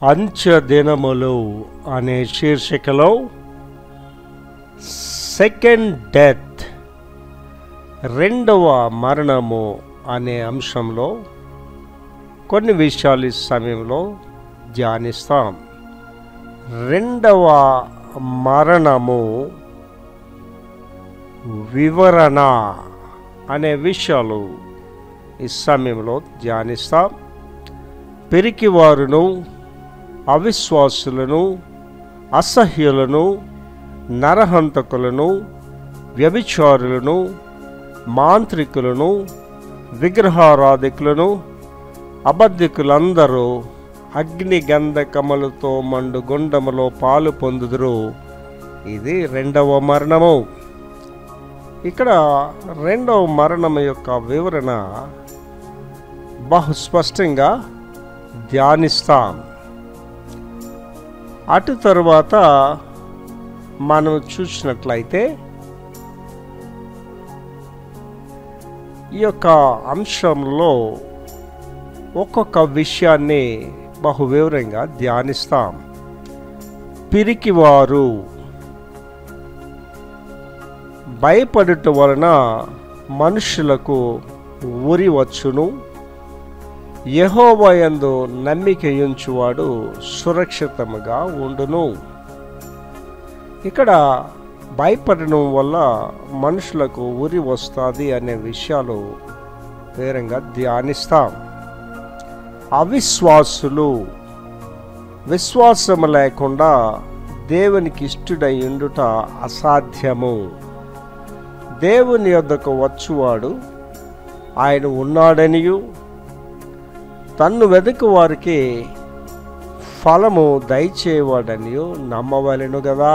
అంత్య దినములు అనే శీర్షికలో సెకండ్ డెత్, రెండవ మరణము అనే అంశంలో కొన్ని విషయాలు ఈ సమయంలో ధ్యానిస్తాం. రెండవ మరణము వివరణ అనే విషయాలు ఈ సమయంలో ధ్యానిస్తాం. పిరికివారును, అవిశ్వాసులను, అసహ్యులను, నరహంతకులను, వ్యభిచారులను, మాంత్రికులను, విగ్రహారాధికులను, అబద్ధికులందరూ అగ్ని గంధకములతో మండు గుండములో పాలు పొందుదురు. ఇది రెండవ మరణము. ఇక్కడ రెండవ మరణం యొక్క వివరణ బహు స్పష్టంగా ధ్యానిస్తాం. అటు తరువాత మనం చూసినట్లయితే ఈ యొక్క అంశంలో ఒక్కొక్క విషయాన్ని బహు వివరంగా ధ్యానిస్తాం. పిరికివారు, భయపడుట వలన మనుషులకు ఉరి వచ్చును, యెహోవా యందు నమ్మిక ఉంచువాడు సురక్షితముగా ఉండును. ఇక్కడ భయపడడం వల్ల మనుషులకు ఉరి వస్తుంది అనే విషయాలు వేరంగా ధ్యానిస్తాం. అవిశ్వాసులు, విశ్వాసము లేకుండా దేవునికి ఇష్టుడై ఉండుట అసాధ్యము. దేవుని యొద్దకు వచ్చువాడు ఆయన ఉన్నాడనియు, తన్ను వెదకు వారికి ఫలము దయచేవాడనియు నమ్మవలెను కదా.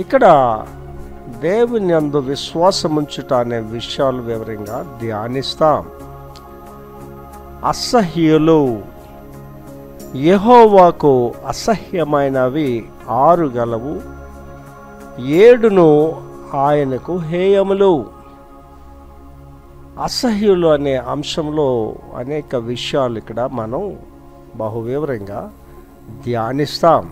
ఇక్కడ దేవుని యందు విశ్వాసముంచుట అనే విషయాలు వివరంగా ధ్యానిస్తాం. అసహ్యులు, యెహోవాకు అసహ్యమైనవి 6 గలవు, 7 ఆయనకు హేయములు. అసహ్యులు అనే అంశంలో అనేక విషయాలు ఇక్కడ మనం బహు వివరంగా ధ్యానిస్తాం.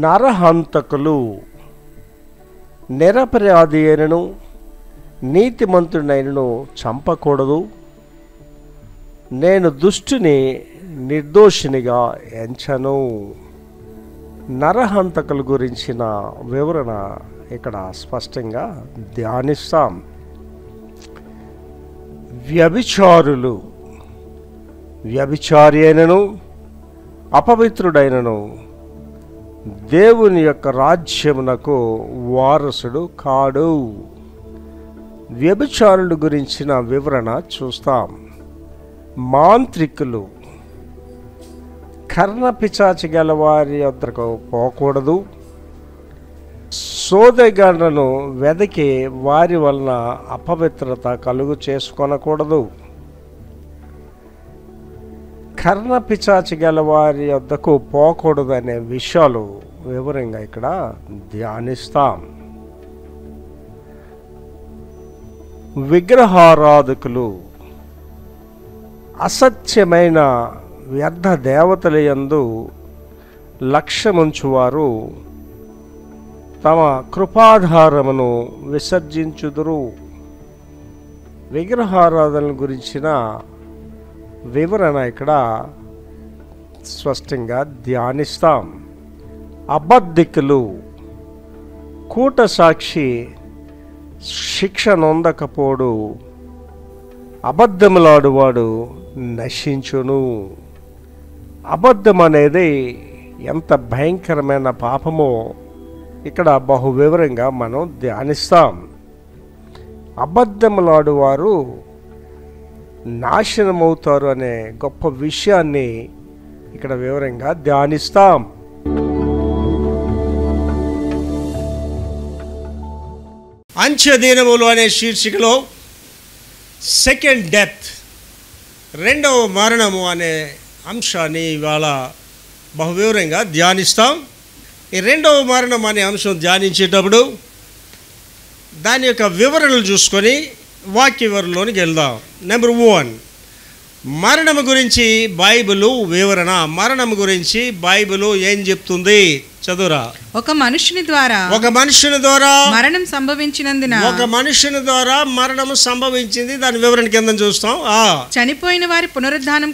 నరహంతకులు, నిరపరాధి అయినను నీతిమంతుడైనను చంపకూడదు, నేను దుష్టుని నిర్దోషినిగా ఎంచను. నరహంతకుల గురించిన వివరణ ఇక్కడ స్పష్టంగా ధ్యానిస్తాం. వ్యభిచారులు, వ్యభిచారి అయినను అపవిత్రుడైనను దేవుని యొక్క రాజ్యమునకు వారసుడు కాడు. వ్యభిచారుల గురించిన వివరణ చూస్తాం. మాంత్రికులు, కర్ణపిశాచి గల వారి వద్దకు పోకూడదు, సోదెగాళ్లను వెదకి వారి వలన అపవిత్రత కలుగు చేసుకొనకూడదు. కర్ణపిశాచి గల వారి వద్దకు పోకూడదు అనే విషయాలు వివరంగా ఇక్కడ ధ్యానిస్తాం. విగ్రహారాధకులు, అసత్యమైన వ్యర్థ దేవతల యందు లక్ష్యముంచువారు తమ కృపాధారమును విసర్జించుదురు. విగ్రహారాధన గురించిన వివరణ ఇక్కడ స్పష్టంగా ధ్యానిస్తాం. అబద్ధికులు, కూట సాక్షి శిక్ష నొందకపోడు, అబద్ధములాడువాడు నశించును. అబద్ధం అనేది ఎంత భయంకరమైన పాపమో ఇక్కడ బహు వివరంగా మనం ధ్యానిస్తాం. అబద్ధములాడువారు నాశనమవుతారు అనే గొప్ప విషయాన్ని ఇక్కడ వివరంగా ధ్యానిస్తాం. అంత్యదినములు అనే శీర్షికలో సెకండ్ డెత్, రెండవ మరణము అనే అంశాన్ని ఇవాళ బహు వివరంగా ధ్యానిస్తాం. ఈ రెండవ మరణం అనే అంశం ధ్యానించేటప్పుడు దాని యొక్క వివరణలు చూసుకొని వాక్య వివరణలోనికి వెళ్దాం. నెంబర్ 1, మరణము గురించి బైబిలు వివరణ. మరణము గురించి బైబిలు ఏం చెప్తుంది? చదువురా. ఒక మనుషుని ద్వారా మరణం సంభవించినందున మరణము సంభవించింది. దాని వివరణ కింద చూస్తాం. చనిపోయిన వారి పునరుద్ధానం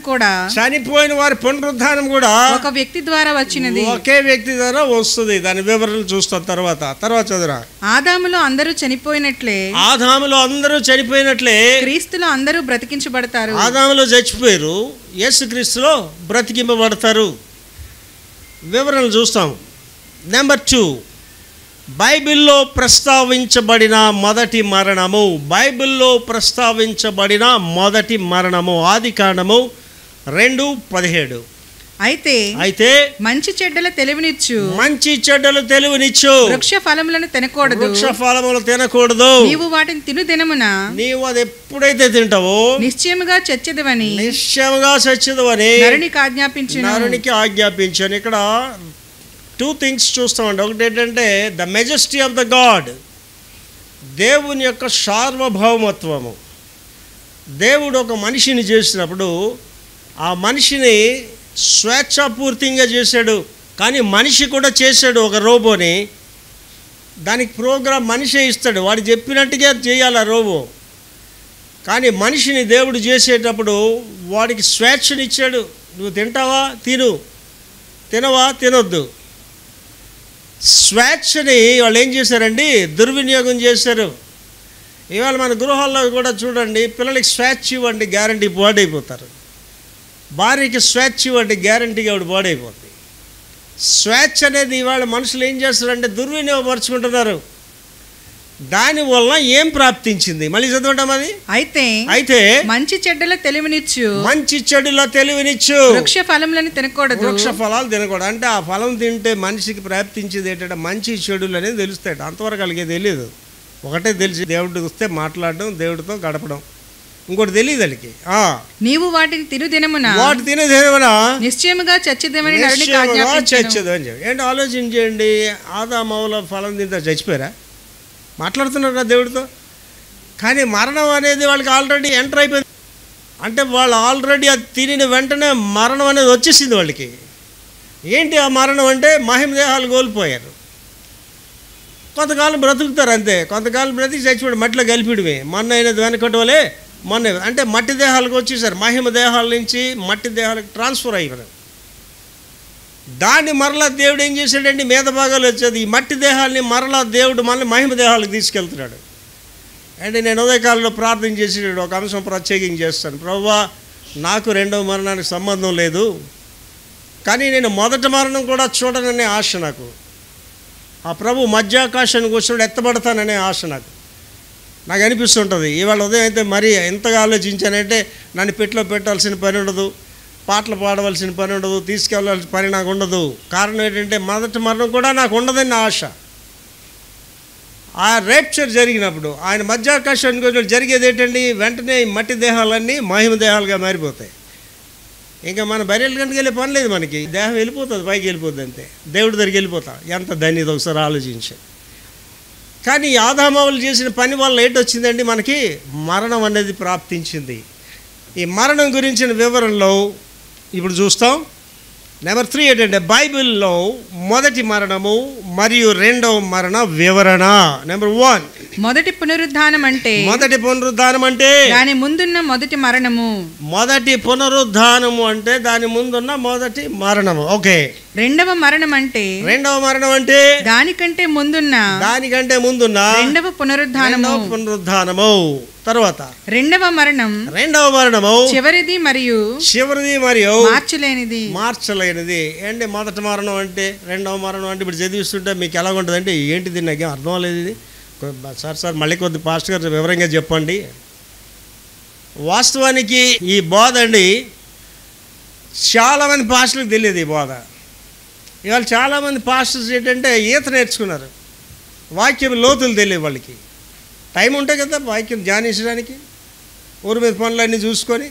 కూడా ఒక వ్యక్తి ద్వారా వచ్చినది. ఒకే వ్యక్తి ద్వారా వస్తుంది. దాని వివరణ చూస్తాం తర్వాత చదువురా. ఆదాములో అందరూ చనిపోయినట్లే క్రీస్తులో అందరూ బ్రతికించబడతారు. ఆదాములో చచ్చిపోయారు, యేసుక్రీస్తులో బ్రతికింపబడతారు. వివరణలు చూస్తాం. నెంబర్ 2, బైబిల్లో ప్రస్తావించబడిన మొదటి మరణము ఆదికాండము 2:17. అయితే మంచి చెడ్డల తెలివినిచ్చు వృక్ష ఫలములను తినకూడదు. నీవు వాటిని తిను దినమున నీవు అది ఎప్పుడైతే తింటావో నిశ్చయముగా చచ్చెదవని నరునికి ఆజ్ఞాపించాను. ఇక్కడ 2 థింగ్స్ చూస్తామండి. ఒకటి ఏంటంటే the majesty of the God, దేవుని యొక్క సార్వభౌమత్వము. దేవుడు ఒక మనిషిని చేసినప్పుడు ఆ మనిషిని స్వేచ్ఛాపూర్తిగా చేశాడు. కానీ మనిషి కూడా చేశాడు ఒక రోబోని. దానికి ప్రోగ్రాం మనిషే ఇస్తాడు, వాడు చెప్పినట్టుగా చేయాలి ఆ రోబో. కానీ మనిషిని దేవుడు చేసేటప్పుడు వాడికి స్వేచ్ఛనిచ్చాడు. నువ్వు తింటావా తిను, తినవా తినొద్దు. స్వేచ్ఛని వాళ్ళు ఏం చేశారండి? దుర్వినియోగం చేశారు. ఇవాళ మన గృహాల్లో కూడా చూడండి, పిల్లలకి స్వేచ్ఛ ఇవ్వండి, గ్యారంటీ పాడైపోతారు. భార్యకి స్వేచ్ఛ ఇవ్వండి, గ్యారంటీగా ఆవిడ పాడైపోతుంది. స్వేచ్ఛ అనేది ఇవాళ మనుషులు ఏం చేస్తారంటే దుర్వినియోగపరుచుకుంటున్నారు. దానివల్ల ఏం ప్రాప్తించింది? మళ్ళీ చదవడం అది. అయితే మంచి చెడ్డల తెలివినిచ్చు వృక్ష ఫలములను తినకూడదు. వృక్ష ఫలాలు తినకూడదు అంటే ఆ ఫలం తింటే మనిషికి ప్రాప్తించేది ఏంటంటే మంచి చెడులు అనేది తెలుస్తాయి. అంతవరకు అలాగే తెలియదు. ఒకటే తెలిసి దేవుడికి వస్తే మాట్లాడడం, దేవుడితో గడపడం, ఇంకోటి తెలియదు వాళ్ళకి. నీవు వాటిని తిను దినమున నిశ్చయముగా చచ్చెదవని ఏంటి ఆలోచించండి. ఆదామవుల ఫలం తింటే చచ్చిపోయారా? మాట్లాడుతున్నారు కదా దేవుడితో. కానీ మరణం అనేది వాళ్ళకి ఆల్రెడీ ఎంటర్ అయిపోయింది. అంటే వాళ్ళు ఆల్రెడీ అది తినిన వెంటనే మరణం అనేది వచ్చేసింది వాళ్ళకి. ఏంటి ఆ మరణం అంటే? మహిమ దేహాలు కోల్పోయారు. కొంతకాలం బ్రతుకుతారు అంతే. కొంతకాలం బ్రతికి చచ్చిపోయాడు, మట్టిలో కలిపిడమే. మొన్న అయినది వెనకటోలే మొన్న అంటే మట్టి దేహాలకు వచ్చేసారు. మహిమ దేహాల నుంచి మట్టి దేహాలకు ట్రాన్స్ఫర్ అయ్యారు. దాన్ని మరలా దేవుడు ఏం చేశాడండి? మీద భాగాలు వచ్చేది ఈ మట్టి దేహాలని మరలా దేవుడు మళ్ళీ మహిమ దేహాలకు తీసుకెళ్తున్నాడు. అంటే నేను ఉదయకాలంలో ప్రార్థన చేసేటప్పుడు ఒక అంశం ప్రత్యేకంగా చేస్తాను. ప్రభువా, నాకు రెండవ మరణానికి సంబంధం లేదు, కానీ నేను మొదటి మరణం కూడా చూడననే ఆశ నాకు. ఆ ప్రభు మధ్యాకాశానికి వచ్చినప్పుడు ఎత్తబడతాననే ఆశ నాకు అనిపిస్తుంటుంది. ఇవాళ ఉదయం అయితే మరీ ఎంతగా ఆలోచించానంటే నన్ను పెట్టిలో పెట్టాల్సిన పని ఉండదు, పాటలు పాడవలసిన పని ఉండదు, తీసుకెళ్ళాల్సిన పని నాకు ఉండదు. కారణం ఏంటంటే మొదటి మరణం కూడా నాకు ఉండదని ఆశ. ఆ రేప్చర్ జరిగినప్పుడు ఆయన మధ్యాకాశానికి జరిగేది ఏంటండి? వెంటనే మట్టి దేహాలన్నీ మహిమ దేహాలుగా మారిపోతాయి. ఇంకా మన బయలు గంటకి వెళ్ళే పని లేదు మనకి. దేహం వెళ్ళిపోతుంది, పైకి వెళ్ళిపోతుంది అంతే. దేవుడి దగ్గరికి వెళ్ళిపోతాం. ఎంత ధన్యత ఒకసారి ఆలోచించి. కానీ ఆదామవులు చేసిన పని వల్ల ఏంటొచ్చిందండి? మనకి మరణం అనేది ప్రాప్తించింది. ఈ మరణం గురించిన వివరణలో ఇప్పుడు చూస్తాం. నెంబర్ 3 ఏంటంటే బైబిల్లో మొదటి మరణము మరియు రెండవ మరణ వివరణ. నెంబర్ 1, మొదటి పునరుద్ధానం అంటే దాని ముందున్న మొదటి మరణము. మొదటి పునరుద్ధానము అంటే దాని ముందున్న మొదటి మరణము. ఓకే. రెండవ మరణం అంటే దానికంటే ముందున్న రెండవ పునరుద్ధానము. తర్వాత రెండవ మరణము చివరిది మరియు మార్చలేనిది. ఏంటి మొదటి మరణం అంటే, రెండవ మరణం అంటే? ఇప్పుడు చదివిస్తుంటే మీకు ఎలా ఉంటుంది అంటే ఏంటిది నాకు అర్థం లేదు. ఇది సార్ మళ్ళీ కొద్ది పాస్టర్ గారు వివరంగా చెప్పండి. వాస్తవానికి ఈ బోధ అండి చాలామంది పాస్టర్లకు తెలియదు. ఈ బోధ ఇవాళ చాలామంది పాస్టర్స్ ఏంటంటే ఈత నేర్చుకున్నారు, వాక్యం లోతులు తెలియదు వాళ్ళకి. టైం ఉంటే కదా వాక్యం ధ్యానించడానికి. ఊరి మీద పనులన్నీ చూసుకొని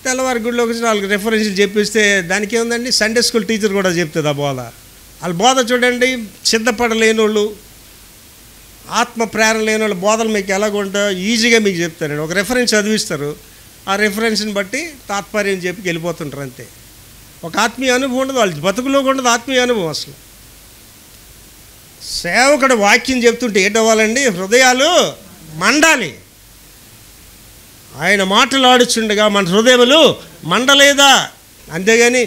తెల్లవారి గుడిలోకి వచ్చి 4 రెఫరెన్స్లు చెప్పిస్తే దానికి ఏముందండి? సండే స్కూల్ టీచర్ కూడా చెప్తుంది ఆ బోధ. వాళ్ళ బోధ చూడండి. సిద్ధపడలేని వాళ్ళు, ఆత్మ ప్రేరణ లేని వాళ్ళ బోధలు మీకు ఎలాగుంటాయో ఈజీగా మీకు చెప్తారండి. ఒక రెఫరెన్స్ చదివిస్తారు, ఆ రెఫరెన్స్ని బట్టి తాత్పర్యం చెప్పి వెళ్ళిపోతుంటారు అంతే. ఒక ఆత్మీయ అనుభవం ఉండదు, వాళ్ళ బతుకులో ఉండదు ఆత్మీయ అనుభవం అసలు. సేవకుడు వాక్యం చెప్తుంటే ఏంటవ్వాలండి? హృదయాలు మండాలి. ఆయన మాటలాడుచుండగా మన హృదయములు మండలేదా? అంతేగాని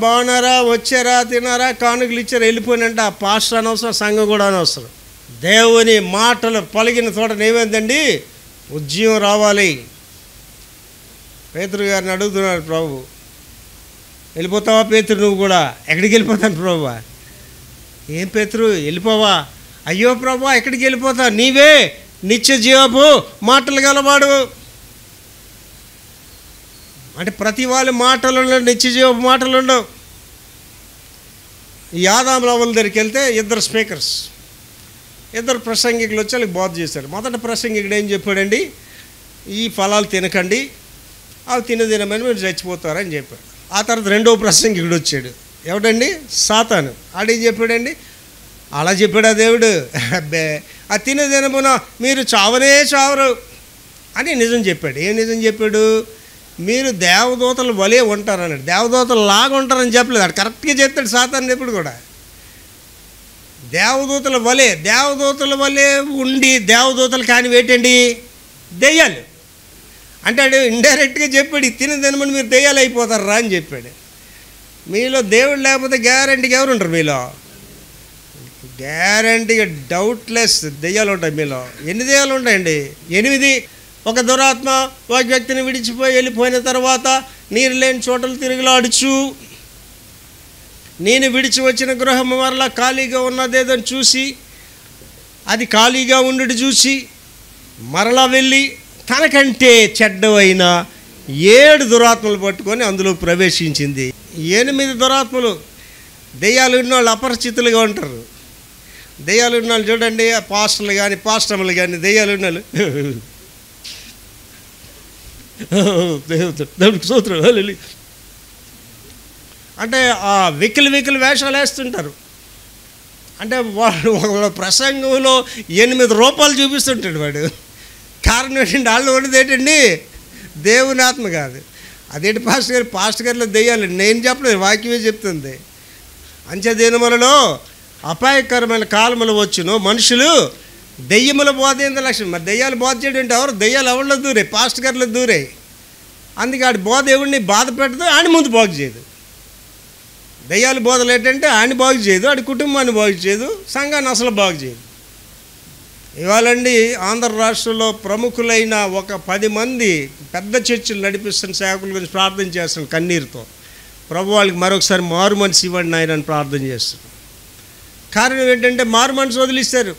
బాగున్నారా, వచ్చారా, తిన్నారా, కానుకలు ఇచ్చారా, వెళ్ళిపోయినంటే ఆ పాస్టర్ అనవసరం, సంఘం కూడా అనవసరం. దేవుని మాటలు పలికిన తోట ఏమైందండి? ఉద్యమం రావాలి. పేతురు గారిని అడుగుతున్నాడు ప్రభు, వెళ్ళిపోతావా పేతురు నువ్వు కూడా? ఎక్కడికి వెళ్ళిపోతాను ప్రభువా? ఏం పేతురు వెళ్ళిపోవా? అయ్యో ప్రభువా ఎక్కడికి వెళ్ళిపోతా? నీవే నిత్య జీవపు మాటలు గలవాడు. అంటే ప్రతి వాళ్ళ మాటలు నిత్య జీవపు మాటలు ఉండవు. ఈ ఆదాముల దగ్గరికి వెళ్తే ఇద్దరు స్పీకర్స్, ఇద్దరు ప్రసంగికులు వచ్చి వాళ్ళకి బోధ చేశారు. మొదటి ప్రసంగికుడు ఏం చెప్పాడండి? ఈ ఫలాలు తినకండి, అవి తినమని మీరు చచ్చిపోతారని చెప్పాడు. ఆ తర్వాత రెండవ ప్రసంగికుడు వచ్చాడు. ఎవడండి? సాతాను. ఆడేం చెప్పాడండి? అలా చెప్పాడా దేవుడు? అబ్బే ఆ తినమున మీరు చావనే చావరు అని నిజం చెప్పాడు. ఏం నిజం చెప్పాడు? మీరు దేవదూతలు వలే ఉంటారన్నాడు. దేవదూతలు లాగా ఉంటారని చెప్పలేదు. అది కరెక్ట్గా చెప్తాడు సాతాను ఎప్పుడు కూడా. దేవదూతల వలే ఉండి దేవదూతలు కాని ఏంటండి? దెయ్యాలు. అంటే ఆడు ఇండైరెక్ట్గా చెప్పాడు, తినమని మీరు దెయ్యాలు అయిపోతారా అని చెప్పాడు. మీలో దేవుడు లేకపోతే గ్యారంటీగా ఎవరు ఉంటారు? మీలో గ్యారంటీగా డౌట్లెస్ దెయ్యాలు ఉంటాయి. మీలో ఎన్ని దెయ్యాలు ఉంటాయండి? 8. ఒక దురాత్మ ఒక వ్యక్తిని విడిచిపోయి వెళ్ళిపోయిన తర్వాత నీరు లేని చోటలు తిరుగులాడుచు, నేను విడిచి వచ్చిన గృహం మరలా ఖాళీగా ఉన్నదేదని చూసి, అది ఖాళీగా ఉండడు చూసి మరలా వెళ్ళి తనకంటే చెడ్డవైన 7 దురాత్మలు పట్టుకొని అందులో ప్రవేశించింది. 8 దురాత్మలు. దెయ్యాలు ఉన్నవాళ్ళు అపరిచితులుగా ఉంటారు. దెయ్యాలు ఉన్నవాళ్ళు చూడండి, పాస్టర్లు కానీ పాస్టర్లు కానీ దెయ్యాలు ఉన్నవాళ్ళు దేవుడికి స్తోత్రం అంటే ఆ వెకిలి వేషాలు వేస్తుంటారు. అంటే వాడు ప్రసంగంలో 8 రూపాయలు చూపిస్తుంటాడు వాడు. కారణం ఏంటంటే వాళ్ళు ఉండేది ఏంటండి? దేవుని ఆత్మ కాదు. అదేంటి పాస్టర్ గారిలో దెయ్యాలి. నేను చెప్పలేదు, వాక్యమే చెప్తుంది. అంచెదినములలో అపాయకరమైన కాలములు వచ్చును, మనుషులు దెయ్యముల బోధ ఏంది లక్ష్యం. మరి దెయ్యాలు బోధ చేయడం అంటే ఎవరు? దెయ్యాలు ఎవరిలో దూరే? పాస్టర్ గారిలో దూరే. అందుకే ఆడి బోధ ఎవరిని బాధ పెట్టదు, ఆడి ముందు బాగు చేయదు. దెయ్యాలు బోధలు ఏంటంటే ఆడిని బాగు చేయదు, ఆడి కుటుంబాన్ని బాగు చేయదు, సంఘాన్ని అసలు బాగు చేయదు. ఇవాళండి ఆంధ్ర రాష్ట్రంలో ప్రముఖులైన ఒక 10 మంది పెద్ద చర్చలు నడిపిస్తున్న సేవకుల గురించి ప్రార్థన చేస్తున్నాను కన్నీరుతో. ప్రభు వాళ్ళకి మరొకసారి మారు మనసు ఇవ్వండి నాయనని ప్రార్థన చేస్తున్నాను. కారణం ఏంటంటే మారు మనసు వదిలిస్తారు.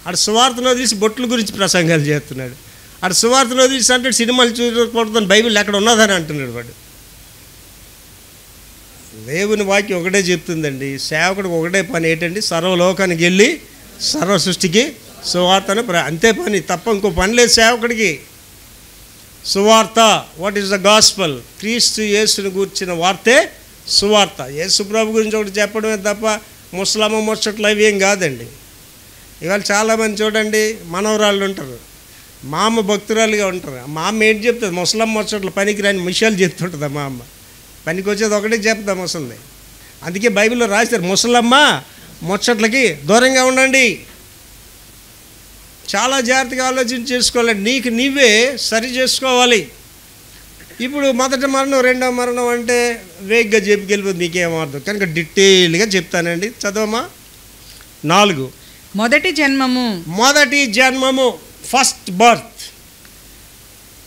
ఆడ సువార్తను వదిలేసి బొట్ల గురించి ప్రసంగాలు చేస్తున్నాడు. ఆడ సువార్తను వదిలేసి అంటే సినిమాలు చూడకూడదని బైబిల్ ఎక్కడ ఉన్నదని అంటున్నాడు వాడు. దేవుని వాక్యం ఒకటే చెప్తుందండి, సేవకుడికి ఒకటే పని ఏంటండి? సర్వలోకానికి వెళ్ళి సర్వ సృష్టికి సువార్తను అంతే పని, తప్ప ఇంకో పని లేదు సేవకుడికి. సువార్త, వాట్ ఈస్ ద గాస్పల్? క్రీస్తు యేసుని గూర్చిన వార్తే సువార్త. యేసు ప్రభు గురించి ఒకటి చెప్పడమే తప్ప ముసలమ్మ ముచ్చట్లు అవి ఏం కాదండి. ఇవాళ చాలామంది చూడండి, మనవరాళ్ళు ఉంటారు, మా అమ్మ భక్తురాలుగా ఉంటారు. మా అమ్మ ఏంటి చెప్తుంది? ముసలమ్మ ముచ్చట్లు పనికి రాని విషయాలు చెప్తుంటుంది మా అమ్మ. పనికి వచ్చేది ఒకటే చెప్తా ముసలిది. అందుకే బైబిల్లో రాశారు, ముసలమ్మ ముచ్చట్లకి దూరంగా ఉండండి. చాలా జాగ్రత్తగా ఆలోచన చేసుకోవాలి, నీకు నీవే సరి చేసుకోవాలి. ఇప్పుడు మొదటి మరణం రెండవ మరణం అంటే వేగ్గా చెప్పుకెళ్ళిపోతుంది, నీకేం అర్థం. కనుక డీటెయిల్గా చెప్తానండి, చదవమా. 4 మొదటి జన్మము ఫస్ట్ బర్త్.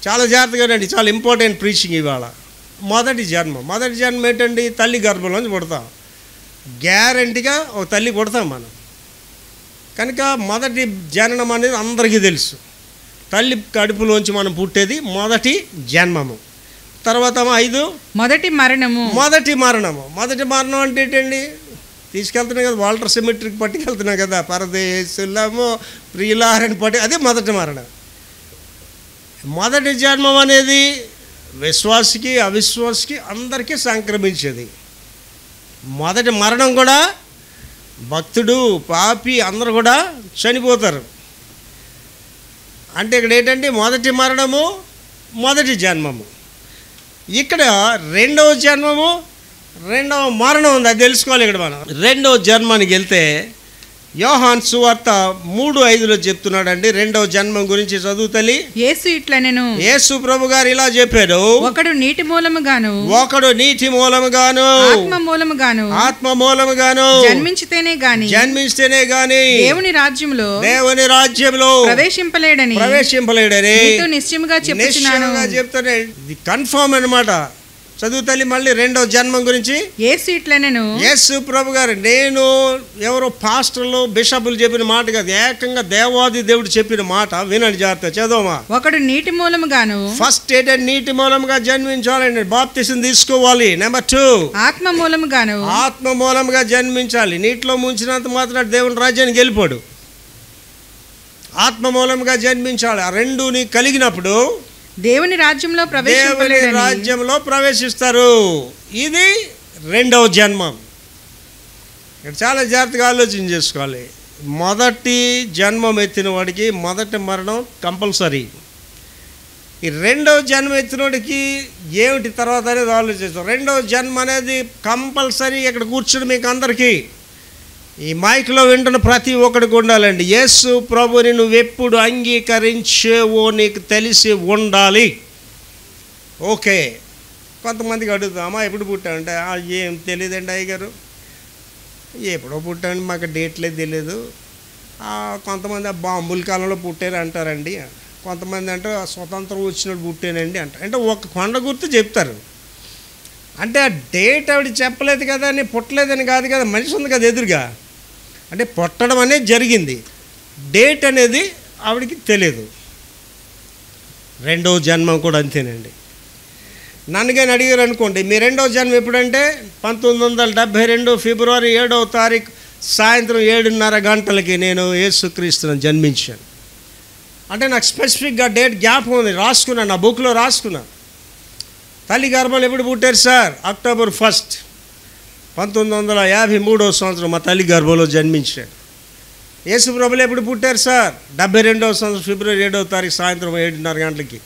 చాలా జాగ్రత్తగా రండి, చాలా ఇంపార్టెంట్ ప్రీచింగ్ ఇవాళ. మొదటి జన్మ ఏంటండి? తల్లి గర్భంలోంచి పుడతాం. గ్యారంటీగా ఒక తల్లి పుడతాం మనం. కనుక మొదటి జననం అనేది అందరికీ తెలుసు. తల్లి కడుపులోంచి మనం పుట్టేది మొదటి జన్మము. తర్వాత 5 మొదటి మరణం అంటే ఏంటండి? తీసుకెళ్తున్నాం కదా, వాల్టర్ సిమెట్రీకి పట్టుకెళ్తున్నాం కదా, పరదేశులము ప్రియులారని పట్టి, అదే మొదటి మరణం. మొదటి జన్మం అనేది విశ్వాసికి అవిశ్వాసికి అందరికీ సంక్రమించేది. మొదటి మరణం కూడా భక్తుడు పాపి అందరూ కూడా చనిపోతారు. అంటే ఇక్కడ ఏంటంటే మొదటి మరణము మొదటి జన్మము. ఇక్కడ రెండవ జన్మము, రెండవ మరణం ఉంది. అది తెలుసుకోవాలి. ఇక్కడ మనం రెండవ జన్మానికి వెళ్తే యోహాను సువార్త 3:5 చెప్తున్నాడండి రెండవ జన్మం గురించి. చదువు తల్లి. యేసు ఇట్లనెను, యేసు ప్రభు గారు ఇలా చెప్పారు, ఒకడు నీటి మూలముగాను, ఒకడు నీటి మూలముగాను, ఆత్మ మూలముగాను జన్మించితేనే గాని దేవుని రాజ్యములో ప్రవేశింపలేడని నిశ్చయముగా చెప్తానే. ఇది కన్ఫర్మ్ అన్నమాట. చదువు తల్లి మళ్ళీ రెండో జన్మం గురించి. యేసు ఇట్లనెను, యేసు ప్రభు గారు, నేను ఎవరో పాస్టర్లు బిషపులు చెప్పిన మాట కాదు, ఏకంగా దేవాది దేవుడు చెప్పిన మాట. వినండి జాగ్రత్త, చదవమా. ఒకడు నీటి మూలముగాను, ఫస్ట్ ఏంటంటే నీటి మూలముగా జన్మించాలండి, బాప్తిసం తీసుకోవాలి. నెంబర్ 2 ఆత్మ మూలముగా జన్మించాలి. నీటిలో ముంచినంత మాత్రం దేవుని రాజ్యానికి వెళ్ళిపోడు. ఆత్మ మూలముగా జన్మించాలి. ఆ రెండు నీకు కలిగినప్పుడు దేవుని రాజ్యంలో ప్రవేశిస్తారు. ఇది రెండవ జన్మం. ఇక్కడ చాలా జాగ్రత్తగా ఆలోచన చేసుకోవాలి. మొదటి జన్మం ఎత్తిన వాడికి మొదటి మరణం కంపల్సరీ. ఈ రెండవ జన్మ ఎత్తిన వాడికి ఏమిటి తర్వాత అనేది ఆలోచిస్తాం. రెండవ జన్మ అనేది కంపల్సరీ. ఇక్కడ కూర్చుని మీకు అందరికీ ఈ మైక్లో వింటున్న ప్రతి ఒక్కడికి ఉండాలండి. యేసు ప్రభుని నువ్వెప్పుడు అంగీకరించేవో నీకు తెలిసి ఉండాలి. ఓకే. కొంతమందికి అడుగుతామా ఎప్పుడు పుట్టామంటే ఏం తెలియదండి అయ్యగారు, ఎప్పుడో పుట్టాండి, మాకు డేట్లే తెలియదు. కొంతమంది బాంబుల కాలంలో పుట్టారు అంటారండి. కొంతమంది అంటే స్వతంత్రం వచ్చినప్పుడు పుట్టానండి అంటారు. అంటే ఒక కొండ గుర్తు చెప్తారు. అంటే ఆ డేట్ ఆవిడ చెప్పలేదు కదా అని పుట్టలేదని కాదు కదా, మనిషి ఉంది కదా ఎదురుగా. అంటే పుట్టడం అనేది జరిగింది, డేట్ అనేది ఆవిడకి తెలియదు. రెండవ జన్మం కూడా అంతేనండి. నన్ను కానీ అడిగారు అనుకోండి, మీ రెండవ జన్మ ఎప్పుడంటే 1972 ఫిబ్రవరి 7వ తారీఖు సాయంత్రం 7:30 గంటలకి నేను యేసుక్రీస్తుని జన్మించాను అంటే నాకు స్పెసిఫిక్గా డేట్ జ్ఞాపకం ఉంది, రాసుకున్నాను, నా బుక్లో రాసుకున్నాను. తల్లి గర్భంలో ఎప్పుడు పుట్టారు సార్? అక్టోబర్ 1, 1953వ సంవత్సరం మా తల్లి గర్భంలో జన్మించాడు. యేసు ప్రభులు ఎప్పుడు పుట్టారు సార్? 72వ సంవత్సరం ఫిబ్రవరి 7వ తారీఖు సాయంత్రం 7:30 గంటలకి.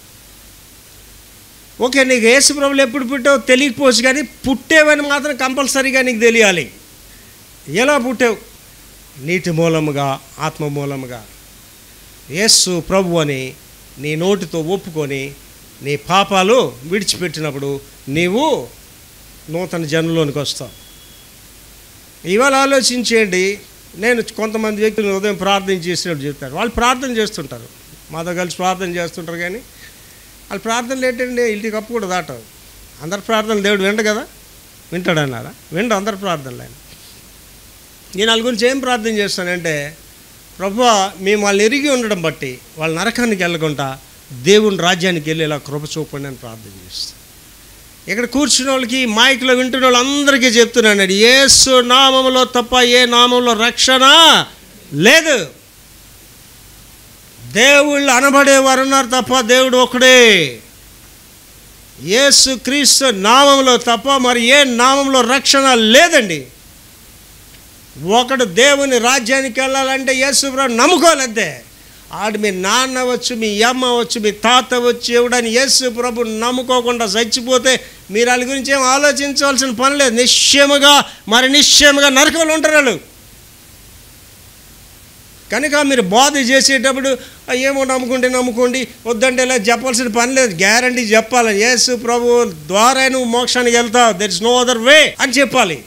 ఓకే, నీకు యేసు ప్రభులు ఎప్పుడు పుట్టావు తెలియకపోవచ్చు, కానీ పుట్టేవని మాత్రం కంపల్సరీగా నీకు తెలియాలి. ఎలా పుట్టావు? నీటి మూలముగా, ఆత్మ మూలముగా. యేసు ప్రభు అని నీ నోటితో ఒప్పుకొని నీ పాపాలు విడిచిపెట్టినప్పుడు నీవు నూతన జన్మలోనికి వస్తావు. ఇవాళ ఆలోచించేయండి. నేను కొంతమంది వ్యక్తులను ఉదయం ప్రార్థన చేసినట్టు చెప్తారు. వాళ్ళు ప్రార్థన చేస్తుంటారు, మాతో కలిసి ప్రార్థన చేస్తుంటారు, కానీ వాళ్ళు ప్రార్థనలు ఏంటండి ఇంటికి కప్పు కూడా దాటవు. అందరి ప్రార్థనలు దేవుడు విండు కదా, వింటాడన్నారా? విండు అందరి ప్రార్థనలు. ఆయన నేను వాళ్ళ గురించి ఏం ప్రార్థన చేస్తానంటే, ప్రభువా మేము వాళ్ళు ఎరిగి ఉండడం బట్టి వాళ్ళ నరకానికి వెళ్ళకుండా దేవుని రాజ్యానికి వెళ్ళేలా కృప చూపండి అని ప్రార్థన చేస్తాను. ఇక్కడ కూర్చున్న వాళ్ళకి, మైక్లో వింటున్న వాళ్ళందరికీ చెప్తున్నానండి, యేసు నామములో తప్ప ఏ నామంలో రక్షణ లేదు. దేవుళ్ళు అనబడేవారు ఉన్నారు తప్ప దేవుడు ఒకడే. యేసు క్రీస్తు నామంలో తప్ప మరి ఏ నామంలో రక్షణ లేదండి. ఒకడు దేవుని రాజ్యానికి వెళ్ళాలంటే యేసు ప్రభు నమ్ముకోవాలంతే. ఆడు మీ నాన్న వచ్చు, మీ అమ్మ వచ్చు, మీ తాత వచ్చు, ఎవడని యేసు ప్రభు నమ్ముకోకుండా చచ్చిపోతే మీరు వాళ్ళ గురించి ఏం ఆలోచించవలసిన పని లేదు. నిశ్చయముగా నరకంలో ఉంటారు వాళ్ళు. కనుక మీరు బోధ చేసేటప్పుడు ఏమో నమ్ముకోండి వద్దంటే ఇలా చెప్పాల్సిన పని లేదు. గ్యారంటీ చెప్పాలి, యేసు ప్రభు ద్వారా నువ్వు మోక్షానికి వెళ్తావు, there is no other way అని చెప్పాలి.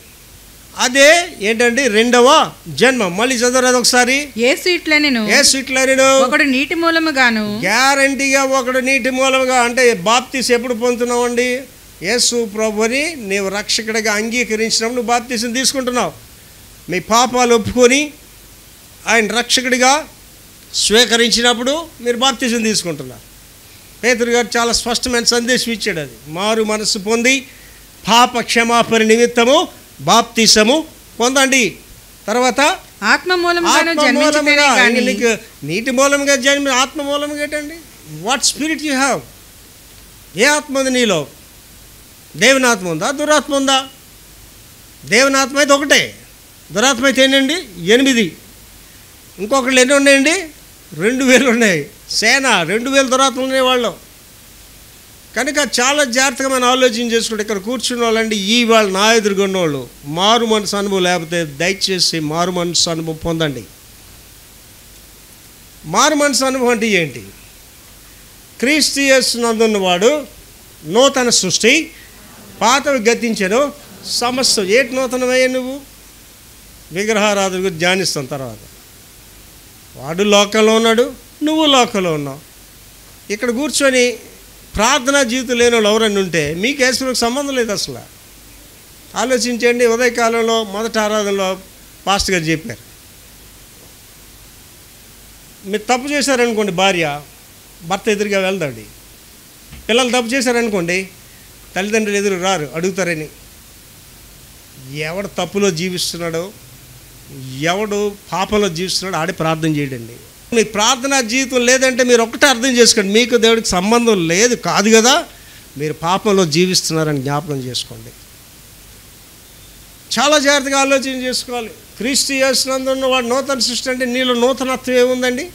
అదే ఏంటంటే రెండవ జన్మ. మళ్ళీ చదవరాదు ఒకసారి. యేసు ఇట్లనెను, ఒకడు నీటి మూలముగాను. గ్యారంటీగా ఒకడు నీటి మూలముగా. అంటే బాప్తిసం ఎప్పుడు పొందుతున్నావండి? యేసు ప్రభుని నీవు రక్షకుడిగా అంగీకరించినప్పుడు నువ్వు బాప్తిసం తీసుకుంటున్నావు. మీ పాపాలు ఒప్పుకొని ఆయన రక్షకుడిగా స్వీకరించినప్పుడు మీరు బాప్తిసం తీసుకుంటున్నారు. పేతురు గారు చాలా స్పష్టమైన సందేశం ఇచ్చాడు. అది మారు మనస్సు పొంది పాప క్షమాపణ నిమిత్తము బాప్తిసము పొందండి. తర్వాత ఆత్మ మూలముగా నీటి మూలముగా జన్మ, ఆత్మ మూలముగా ఏంటండి? What spirit you have? ఏ ఆత్మ ఉంది నీలో? దేవుని ఆత్మ ఉందా, దురాత్మ ఉందా? దేవుని ఆత్మ అయితే ఒకటే, దురాత్మ అయితే ఏంటండి 8. ఇంకొకళ్ళు ఎన్ని ఉన్నాయండి? 2000 ఉన్నాయి. సేన 2000 దురాత్మలు ఉన్నాయి వాళ్ళు. కనుక చాలా జాగ్రత్తగా మనం ఆలోచన చేసుకుంటే ఇక్కడ కూర్చున్న వాళ్ళండి ఇవాళ నా ఎదురుగున్న వాళ్ళు మారు మనసు అనుభవం లేకపోతే దయచేసి మారు మనసు అనుభవం పొందండి. మారు మనసు అనుభవం అంటే ఏంటి? క్రీస్తు యేసునందున్నవాడు నూతన సృష్టి, పాతవి గతించెను, సమస్తం. ఏంటి నూతనమయ్యా? నువ్వు విగ్రహారాధన గురించి ధ్యానిస్తాం తర్వాత. వాడు లోకంలో ఉన్నాడు, నువ్వు లోకంలో ఉన్నావు. ఇక్కడ కూర్చొని ప్రార్థనా జీవితం లేని వాళ్ళు ఎవరైనా ఉంటే మీకు యేసుకు సంబంధం లేదు అసలు. ఆలోచించండి. ఉదయకాలంలో మొదటి ఆరాధనలో పాస్టర్ గారు చెప్పారు, మీరు తప్పు చేశారనుకోండి, భార్య భర్త ఎదురుగా వెళ్దాండి. పిల్లలు తప్పు చేశారనుకోండి, తల్లిదండ్రులు ఎదురు రారు, అడుగుతారని. ఎవడు తప్పులో జీవిస్తున్నాడో, ఎవడు పాపంలో జీవిస్తున్నాడో ఆడే ప్రార్థన చేయడండి. మీ ప్రార్థనా జీవితం లేదంటే మీరు ఒక్కటే అర్థం చేసుకోండి, మీకు దేవుడికి సంబంధం లేదు కాదు కదా, మీరు పాపంలో జీవిస్తున్నారని జ్ఞాపకం చేసుకోండి. చాలా జాగ్రత్తగా ఆలోచన చేసుకోవాలి. క్రీస్తు యేసునందున్న వాడు నూతన సృష్టి అంటే నీలో నూతనత్వం ఏముందండి?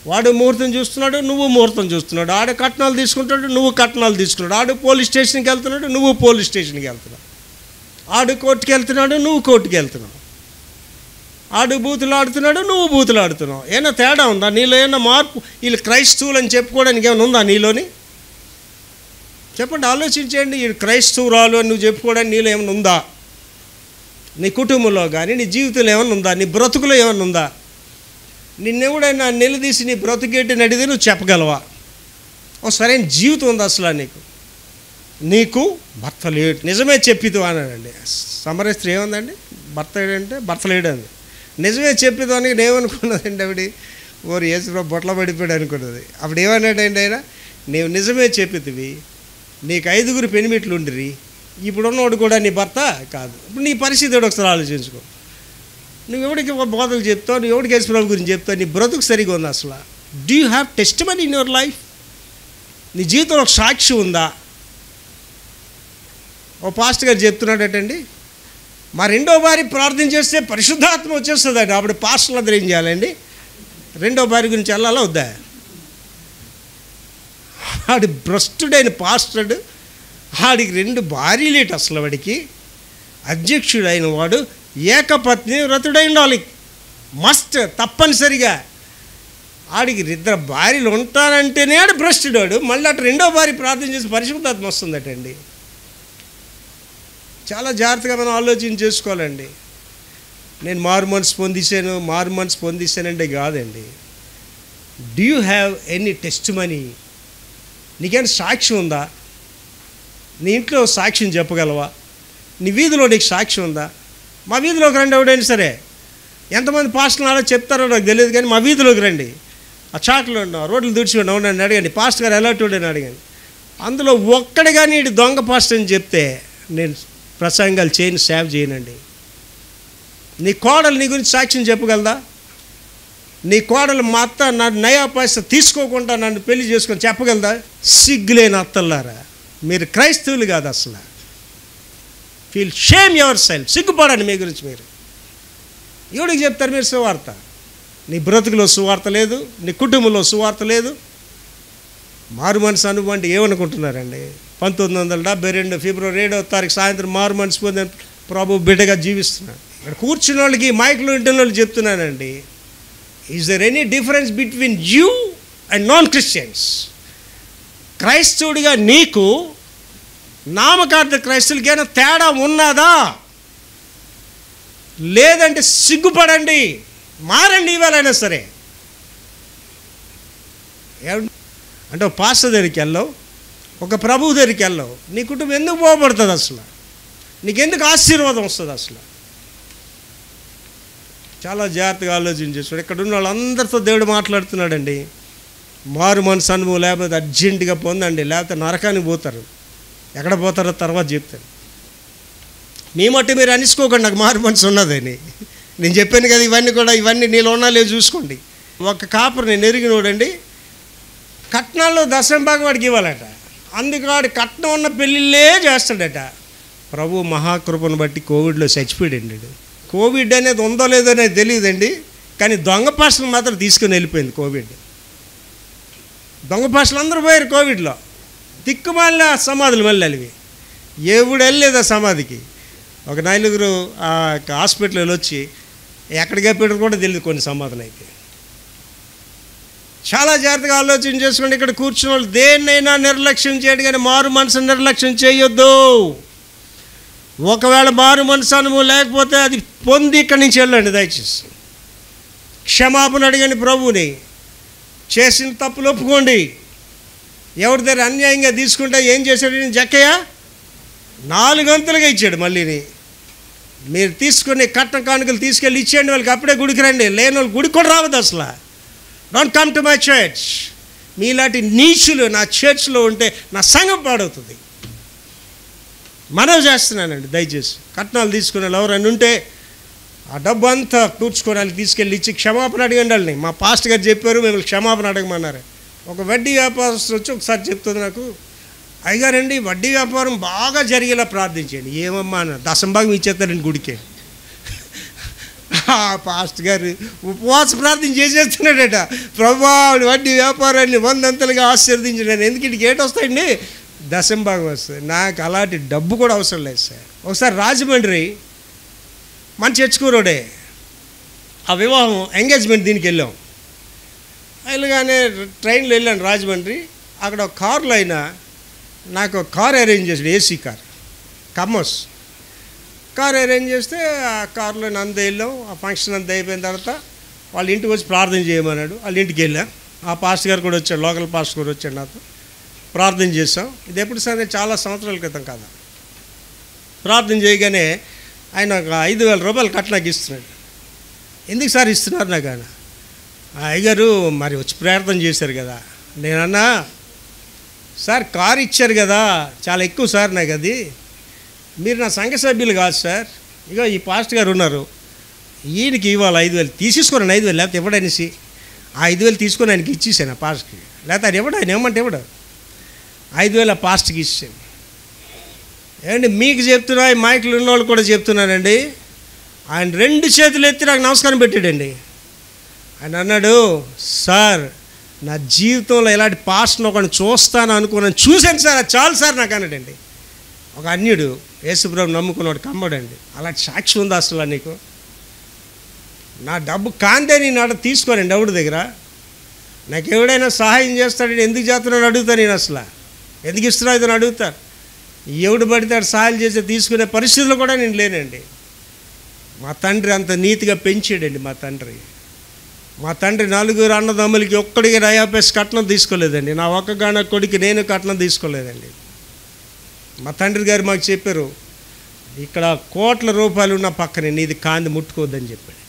వాడు ముహూర్తం చూస్తున్నాడు, నువ్వు ముహూర్తం చూస్తున్నాడు. ఆడు కట్నాలు తీసుకుంటాడు, నువ్వు కట్నాలు తీసుకున్నాడు. ఆడు పోలీస్ స్టేషన్కి వెళ్తున్నాడు, నువ్వు పోలీస్ స్టేషన్కి వెళ్తున్నావు. ఆడు కోర్టుకి వెళ్తున్నాడు, నువ్వు కోర్టుకి వెళ్తున్నావు. ఆడు బూతులు ఆడుతున్నాడు, నువ్వు బూతులు ఆడుతున్నావు. ఏమైనా తేడా ఉందా? నీలో ఏమైనా మార్పు? వీళ్ళు క్రైస్తవులు అని చెప్పుకోవడానికి ఏమైనా ఉందా నీలోని? చెప్పండి, ఆలోచించండి. వీళ్ళు క్రైస్తవురాలు అని నువ్వు చెప్పుకోవడానికి నీలో ఏమైనా ఉందా? నీ కుటుంబంలో కానీ నీ జీవితంలో ఏమైనా ఉందా? నీ బ్రతుకులో ఏమైనా ఉందా? నిన్నెవడైనా నిలదీసి నీ బ్రతుకేటి నడిది నువ్వు చెప్పగలవా? ఓ సరైన జీవితం ఉంది అసలు నీకు? నీకు భర్త లేడు, నిజమే చెప్పిదు అన్నాడండి. సమరస్త్రీ ఏముందండి? భర్త లేడంటే భర్త లేడండి. నిజమే చెప్పిదు అని నేనేమనుకున్నదండి ఆవిడ, ఓరు యేసుప్రభు బొట్ల పడిపోయాడు అనుకున్నది. అప్పుడు ఏమన్నాడండి ఆయన, నీవు నిజమే చెప్పితివి, నీకు 5 పెనిమిట్లు ఉండిరి, ఇప్పుడున్నవాడు కూడా నీ భర్త కాదు. ఇప్పుడు నీ పరిస్థితి ఒకసారి ఆలోచించుకో. నువ్వు ఎవడికి బోధలు చెప్తావు, నువ్వు ఎవడికి యేసుప్రభు గురించి చెప్తావు? నీ బ్రతుకు సరిగా ఉంది అసలు? Do you have testimony in your life? నీ జీవితంలో ఒక సాక్షి ఉందా? ఓ పాస్టర్ గారు చెప్తున్నాడటండి, మా రెండో భార్య ప్రార్థన చేస్తే పరిశుద్ధాత్మ వచ్చేస్తుందండి. అప్పుడు పాస్టర్లు అందరూ ఏం చేయాలండి? రెండో భార్య గురించి వెళ్ళాలా వద్దా? ఆడి భ్రష్టుడైన పాస్టర్డు, ఆడికి 2 భార్యలేట అసలు. వాడికి అధ్యక్షుడైన వాడు ఏకపత్ని వ్రతుడై ఉండాలి, మస్ట్, తప్పనిసరిగా. ఆడికి 2 భార్యలు ఉంటానంటేనే ఆడు భ్రష్టుడాడు. మళ్ళీ అటు రెండో భార్య ప్రార్థన చేసి పరిశుద్ధాత్మ వస్తుందటండి. చాలా జాగ్రత్తగా మనం ఆలోచన చేసుకోవాలండి. నేను మారు మనసు పొందిశానంటే కాదండి. Do you have any testimony? నీకేమైనా సాక్ష్యం ఉందా? నీ ఇంట్లో సాక్ష్యం చెప్పగలవా? నీ వీధిలో నీకు సాక్ష్యం ఉందా? మా వీధిలోకి రండి, ఎవడైనా సరే. ఎంతమంది పాస్టర్లు అలా చెప్తారో నాకు తెలియదు, కానీ మా వీధిలోకి రండి. ఆ చాట్లు ఉన్నావు, రోడ్లు దుడిచిపోండి, అవునని అడగండి. పాస్టర్ గారు ఎలాంటి అడగండి. అందులో ఒక్కడే కానీ ఇటు దొంగ పాస్టర్ అని చెప్తే నేను ప్రసంగాలు చేయను, సేవ చేయనండి. నీ కోడలు నీ గురించి సాక్ష్యం చెప్పగలదా? నీ కోడలు మా అత్త నా నయా పైసా తీసుకోకుండా నన్ను పెళ్లి చేసుకొని చెప్పగలదా? సిగ్గులేని అత్తల్లారా, మీరు క్రైస్తవులు కాదు అసలు. Feel shame yourself. సిగ్గుపడండి మీ గురించి మీరు. ఎవడికి చెప్తారు మీరు సువార్త? నీ బ్రతుకులో సువార్త లేదు, నీ కుటుంబంలో సువార్త లేదు. మారు మనసు అనుభవం అంటే ఏమనుకుంటున్నారండి? 1972 ఫిబ్రవరి 7వ తారీఖు సాయంత్రం మారు మనసు పొందిన ప్రభు బిడ్డగా జీవిస్తున్నాడు. ఇక్కడ కూర్చున్న వాళ్ళకి, మైక్లో వింటున్న వాళ్ళు చెప్తున్నానండి, is there any difference between you and non Christians? క్రైస్తవుడిగా నీకు నామకార్థ క్రైస్తవులకైనా తేడా ఉన్నదా? లేదంటే సిగ్గుపడండి, మారండి ఇవాళైనా సరే. అంటే ఒక పాస్టర్ దగ్గరికి వెళ్ళవు, ఒక ప్రభువు దగ్గరికి వెళ్ళవు, నీ కుటుంబం ఎందుకు బాగుపడుతుంది అసలు? నీకెందుకు ఆశీర్వాదం వస్తుంది అసలు? చాలా జాగ్రత్తగా ఆలోచన చేస్తాడు. ఇక్కడ ఉన్న వాళ్ళందరితో దేవుడు మాట్లాడుతున్నాడండి. మారు మనసు అనుభవం లేకపోతే అర్జెంటుగా పొందండి, లేకపోతే నరకానికి పోతారు. ఎక్కడ పోతారో తర్వాత చెప్తాను. మీ మట్టి మీరు అనిసుకోకండి నాకు మారు మనసు ఉన్నదని. నేను చెప్పాను కదా, ఇవన్నీ నీలో ఉన్నా లేవు చూసుకోండి. ఒక కాపర్ నేను ఎరిగినోడండి, కట్నాల్లో 10% వాడికి ఇవ్వాలట. అందుకు వాడు కట్నం ఉన్న పెళ్ళిళ్ళే చేస్తాడట. ప్రభు మహాకృపను బట్టి కోవిడ్లో చచ్చిపోయాడండి. కోవిడ్ అనేది ఉందో లేదో అనేది తెలియదండి, కానీ దొంగ పాస్టర్లు మాత్రం తీసుకుని వెళ్ళిపోయింది కోవిడ్. దొంగ పాస్టర్లు అందరూ పోయారు కోవిడ్లో. దిక్కుమాలిన సమాధులు మళ్ళీ అలివి. ఎవడు వెళ్ళలేదు ఆ సమాధికి. ఒక నలుగురు హాస్పిటల్ వచ్చి ఎక్కడికి పెట్టారు కూడా తెలియదు కొన్ని సమాధులు అయితే. చాలా జాగ్రత్తగా ఆలోచన చేసుకోండి. ఇక్కడ కూర్చున్న వాళ్ళు దేన్నైనా నిర్లక్ష్యం చేయడం, కానీ మారు మనసును నిర్లక్ష్యం చేయొద్దు. ఒకవేళ మారు మనసు అనుభవం లేకపోతే అది పొంది ఇక్కడి నుంచి వెళ్ళండి. దయచేసి క్షమాపణ అడిగండి ప్రభువుని. చేసిన తప్పులు ఒప్పుకోండి. ఎవరి దగ్గర అన్యాయంగా తీసుకుంటే ఏం చేశాడు జక్కయ్య? 4 వంతులుగా ఇచ్చాడు. మళ్ళీని మీరు తీసుకుని కట్న కానుకలు తీసుకెళ్ళి ఇచ్చేయండి వాళ్ళకి, అప్పుడే గుడికి రండి. లేని వాళ్ళు గుడికి కూడా రావద్దు అసలు. Don't come to my church. మీలాంటి నీచులు నా చర్చ్లో ఉంటే నా సంఘం పాడవుతుంది. మనవి చేస్తున్నానండి. దయచేసి కట్నాలు తీసుకునే వాళ్ళు ఎవరైనా ఉంటే ఆ డబ్బు అంతా కూర్చుకొని వాళ్ళకి తీసుకెళ్ళి ఇచ్చి క్షమాపణ అడగండి వాళ్ళని. మా పాస్టర్ గారు చెప్పారు, మిమ్మల్ని క్షమాపణ అడగమన్నారు. ఒక వడ్డీ వ్యాపారస్తులు వచ్చి ఒకసారి చెప్తుంది నాకు, అయ్యగారండి వడ్డీ వ్యాపారం బాగా జరిగేలా ప్రార్థించండి. ఏమమ్మా అన్న, దశంభాగం ఇచ్చేస్తారండి గుడికి. పాస్టర్ గారు ఉపవాస ప్రార్థన చేసేస్తున్నాడట, ప్రభువా వడ్డీ వ్యాపారాన్ని 100 అంతలుగా ఆశీర్వదించాను. ఎందుకంటే గేట్ వస్తాయండి, దశంభాగం వస్తుంది. నాకు అలాంటి డబ్బు కూడా అవసరం లేదు సార్. ఒకసారి రాజమండ్రి మన చర్చకూరోడే ఆ వివాహం ఎంగేజ్మెంట్ దీనికి వెళ్ళాం. వెళ్ళగానే ట్రైన్లో వెళ్ళాను రాజమండ్రి. అక్కడ ఒక కారులో అయినా నాకు కార్ అరేంజ్ చేసాడు, ఏసీ కార్, కమ్మోస్ కార్ అరేంజ్ చేస్తే ఆ కారులో అంతా వెళ్ళాం. ఆ ఫంక్షన్ అంతా అయిపోయిన తర్వాత వాళ్ళ ఇంటికి వచ్చి ప్రార్థన చేయమన్నాడు. వాళ్ళ ఇంటికి వెళ్ళాం. ఆ పాస్టర్ గారు కూడా వచ్చాడు, లోకల్ పాస్టర్ కూడా వచ్చాడు. నాతో ప్రార్థన చేసాం. ఇది ఎప్పుడు సార్? చాలా సంవత్సరాల క్రితం కదా. ప్రార్థన చేయగానే ఆయన ఒక 5,000 రూపాయలు కట్నాకి ఇస్తున్నాడు. ఎందుకు సార్ ఇస్తున్నారు నాకు? ఆయన అయ్యగారు మరి వచ్చి ప్రార్థన చేశారు కదా. నేనన్నా సార్ కారు ఇచ్చారు కదా, చాలా ఎక్కువ సార్ నాకు అది. మీరు నా సంఘ సభ్యులు కాదు సార్. ఇక ఈ పాస్టర్ గారు ఉన్నారు, ఈయనకి ఇవాళ 5,000 తీసేసుకోరండి. 5,000 లేకపోతే ఇవ్వడనేసి ఆ 5,000 తీసుకొని ఆయనకి ఇచ్చేసాను ఆ పాస్టర్కి. లేకపోతే ఆయన ఇవ్వడు, ఆయన ఏమంటే ఇవ్వడు. 5,000 ఆ పాస్టర్కి ఇచ్చాను. ఏమండి మీకు చెప్తున్నా, ఈ మైకులు ఉన్న వాళ్ళు కూడా చెప్తున్నానండి. ఆయన 2 చేతులు ఎత్తి నాకు నమస్కారం పెట్టాడండి. ఆయన అన్నాడు, సార్ నా జీవితంలో ఇలాంటి పాస్టర్ని ఒకరిని చూస్తాను అనుకున్నాను, చూశాను సార్, అది చాలు సార్ నాకు అన్నాడండి. ఒక అన్యుడు యేసుప్రభు నమ్ముకున్నాడు, కమ్మడండి. అలాంటి సాక్షి ఉందా అసలు నీకు? నా డబ్బు కాంతే నేను అక్కడ తీసుకోనండి ఎవడి దగ్గర. నాకు ఎవడైనా సహాయం చేస్తాడని ఎందుకు చేస్తున్నాడు అడుగుతాను నేను. అసలు ఎందుకు ఇస్తున్నావు ఇదని అడుగుతారు. ఎవడు పడితే సహాయం చేసి తీసుకునే పరిస్థితులు కూడా నేను లేనండి. మా తండ్రి అంత నీతిగా పెంచాడండి. మా తండ్రి 4 అన్నదమ్ములకి ఒక్కడికి రయాపేసి కట్నం తీసుకోలేదండి. నా ఒక్కగాన కొడుకు నేను కట్నం తీసుకోలేదండి. మా తండ్రి గారు మాకు చెప్పారు, ఇక్కడ కోట్ల రూపాయలు ఉన్న పక్కనే నీది కాంది ముట్టుకోవద్దని చెప్పాడు.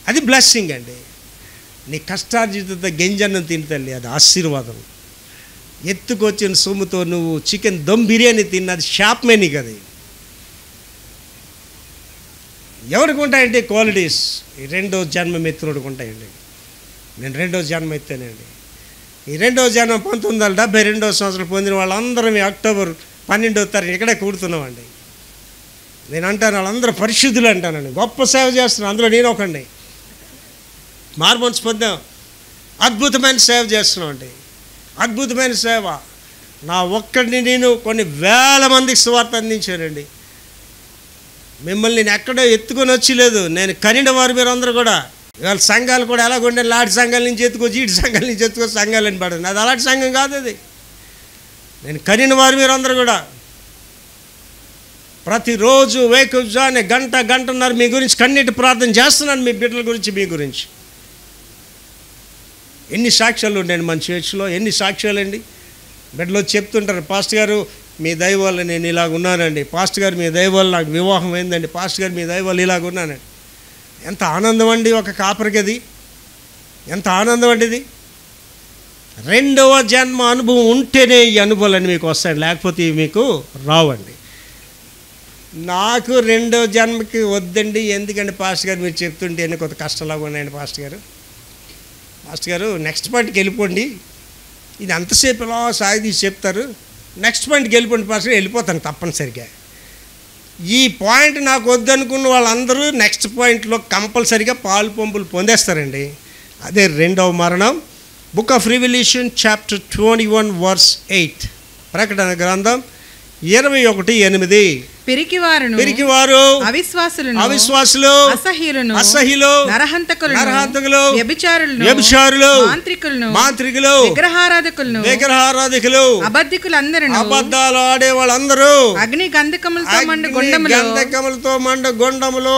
అది బ్లెస్సింగ్ అండి. నీ కష్టార్జిత గింజన్నం తింటల్లి, అది ఆశీర్వాదం. ఎత్తుకొచ్చిన సొమ్ముతో నువ్వు చికెన్ దమ్ బిర్యానీ తిన్నది షాప్మే నీకు. అది ఎవరికి ఉంటాయండి క్వాలిటీస్? ఈ 2వ జన్మ ఎత్తునోడికి ఉంటాయండి. నేను 2వ జన్మ ఎత్తానండి. ఈ 2వ జన్మ 1972వ సంవత్సరం పొందిన వాళ్ళందరం అక్టోబర్ 12వ తారీఖు ఇక్కడే కూడుతున్నామండి. నేను అంటాను వాళ్ళందరూ పరిశుద్ధులు అంటానండి. గొప్ప సేవ చేస్తున్నాను, అందులో నేను ఒకండి. మార్మోన్స్ పొందాం, అద్భుతమైన సేవ చేస్తున్నాం అండి. అద్భుతమైన సేవ. నా ఒక్కడిని నేను కొన్ని వేల మందికి సువార్త అందించానండి. మిమ్మల్ని నేను ఎక్కడో ఎత్తుకొని వచ్చి లేదు, నేను కనిన వారు మీరు అందరూ కూడా. ఇవాళ సంఘాలు కూడా ఎలాగుండే, లాంటి సంఘాల నుంచి ఎత్తుకొచ్చి ఇటు సంఘాల నుంచి ఎత్తుకొచ్చి సంఘాలని పడింది. అది అలాంటి సంఘం కాదు అది. నేను కనిన వారు మీరు అందరూ కూడా ప్రతిరోజు వేకువజామున గంటన్నర మీ గురించి కన్నీటి ప్రార్థన చేస్తున్నాను, మీ బిడ్డల గురించి, మీ గురించి. ఎన్ని సాక్ష్యాలు ఉండండి మన చర్చిలో, ఎన్ని సాక్ష్యాలండి. బిడ్డలో చెప్తుంటారు, పాస్టర్ గారు మీ దయ వల్ల నేను ఇలాగ ఉన్నానండి, పాస్టర్ గారు మీ దయ వల్ల నాకు వివాహం అయిందండి, పాస్టర్ గారు మీ దయ వల్ల ఇలాగ ఉన్నానండి. ఎంత ఆనందం అండి ఒక కాపరికి అది, ఎంత ఆనందం అండి ఇది. 2వ జన్మ అనుభవం ఉంటేనే ఈ అనుభవాలన్నీ మీకు వస్తాయండి, లేకపోతే ఇవి మీకు రావండి. నాకు 2వ జన్మకి వద్దండి. ఎందుకంటే పాస్టర్ గారు మీరు చెప్తుంటే ఎన్ని కొత్త కష్టాలాగా ఉన్నాయండి. పాస్టర్ గారు నెక్స్ట్ పాయింట్కి వెళ్ళిపోండి, ఇది అంతసేపు ఎలా సాగదీసి చెప్తారు, నెక్స్ట్ పాయింట్కి వెళ్ళిపోండి పాస్టర్. వెళ్ళిపోతాను తప్పనిసరిగా. ఈ పాయింట్ నాకు వద్దనుకున్న వాళ్ళందరూ నెక్స్ట్ పాయింట్లో కంపల్సరిగా పాలు పంపులు పొందేస్తారండి. అదే 2వ మరణం. Book of revolution chapter 21 verse 8. ప్రకటన గ్రంథం 21:8. పిరికివారు, అవిశ్వాసులు, అసహ్యులు, నరహంతకులు, వ్యభిచారులు, మాంత్రికులు, విగ్రహారాధకులు, అబద్ధాలు ఆడే వాళ్ళందరూ అగ్ని గంధకములతో మండు గుండములో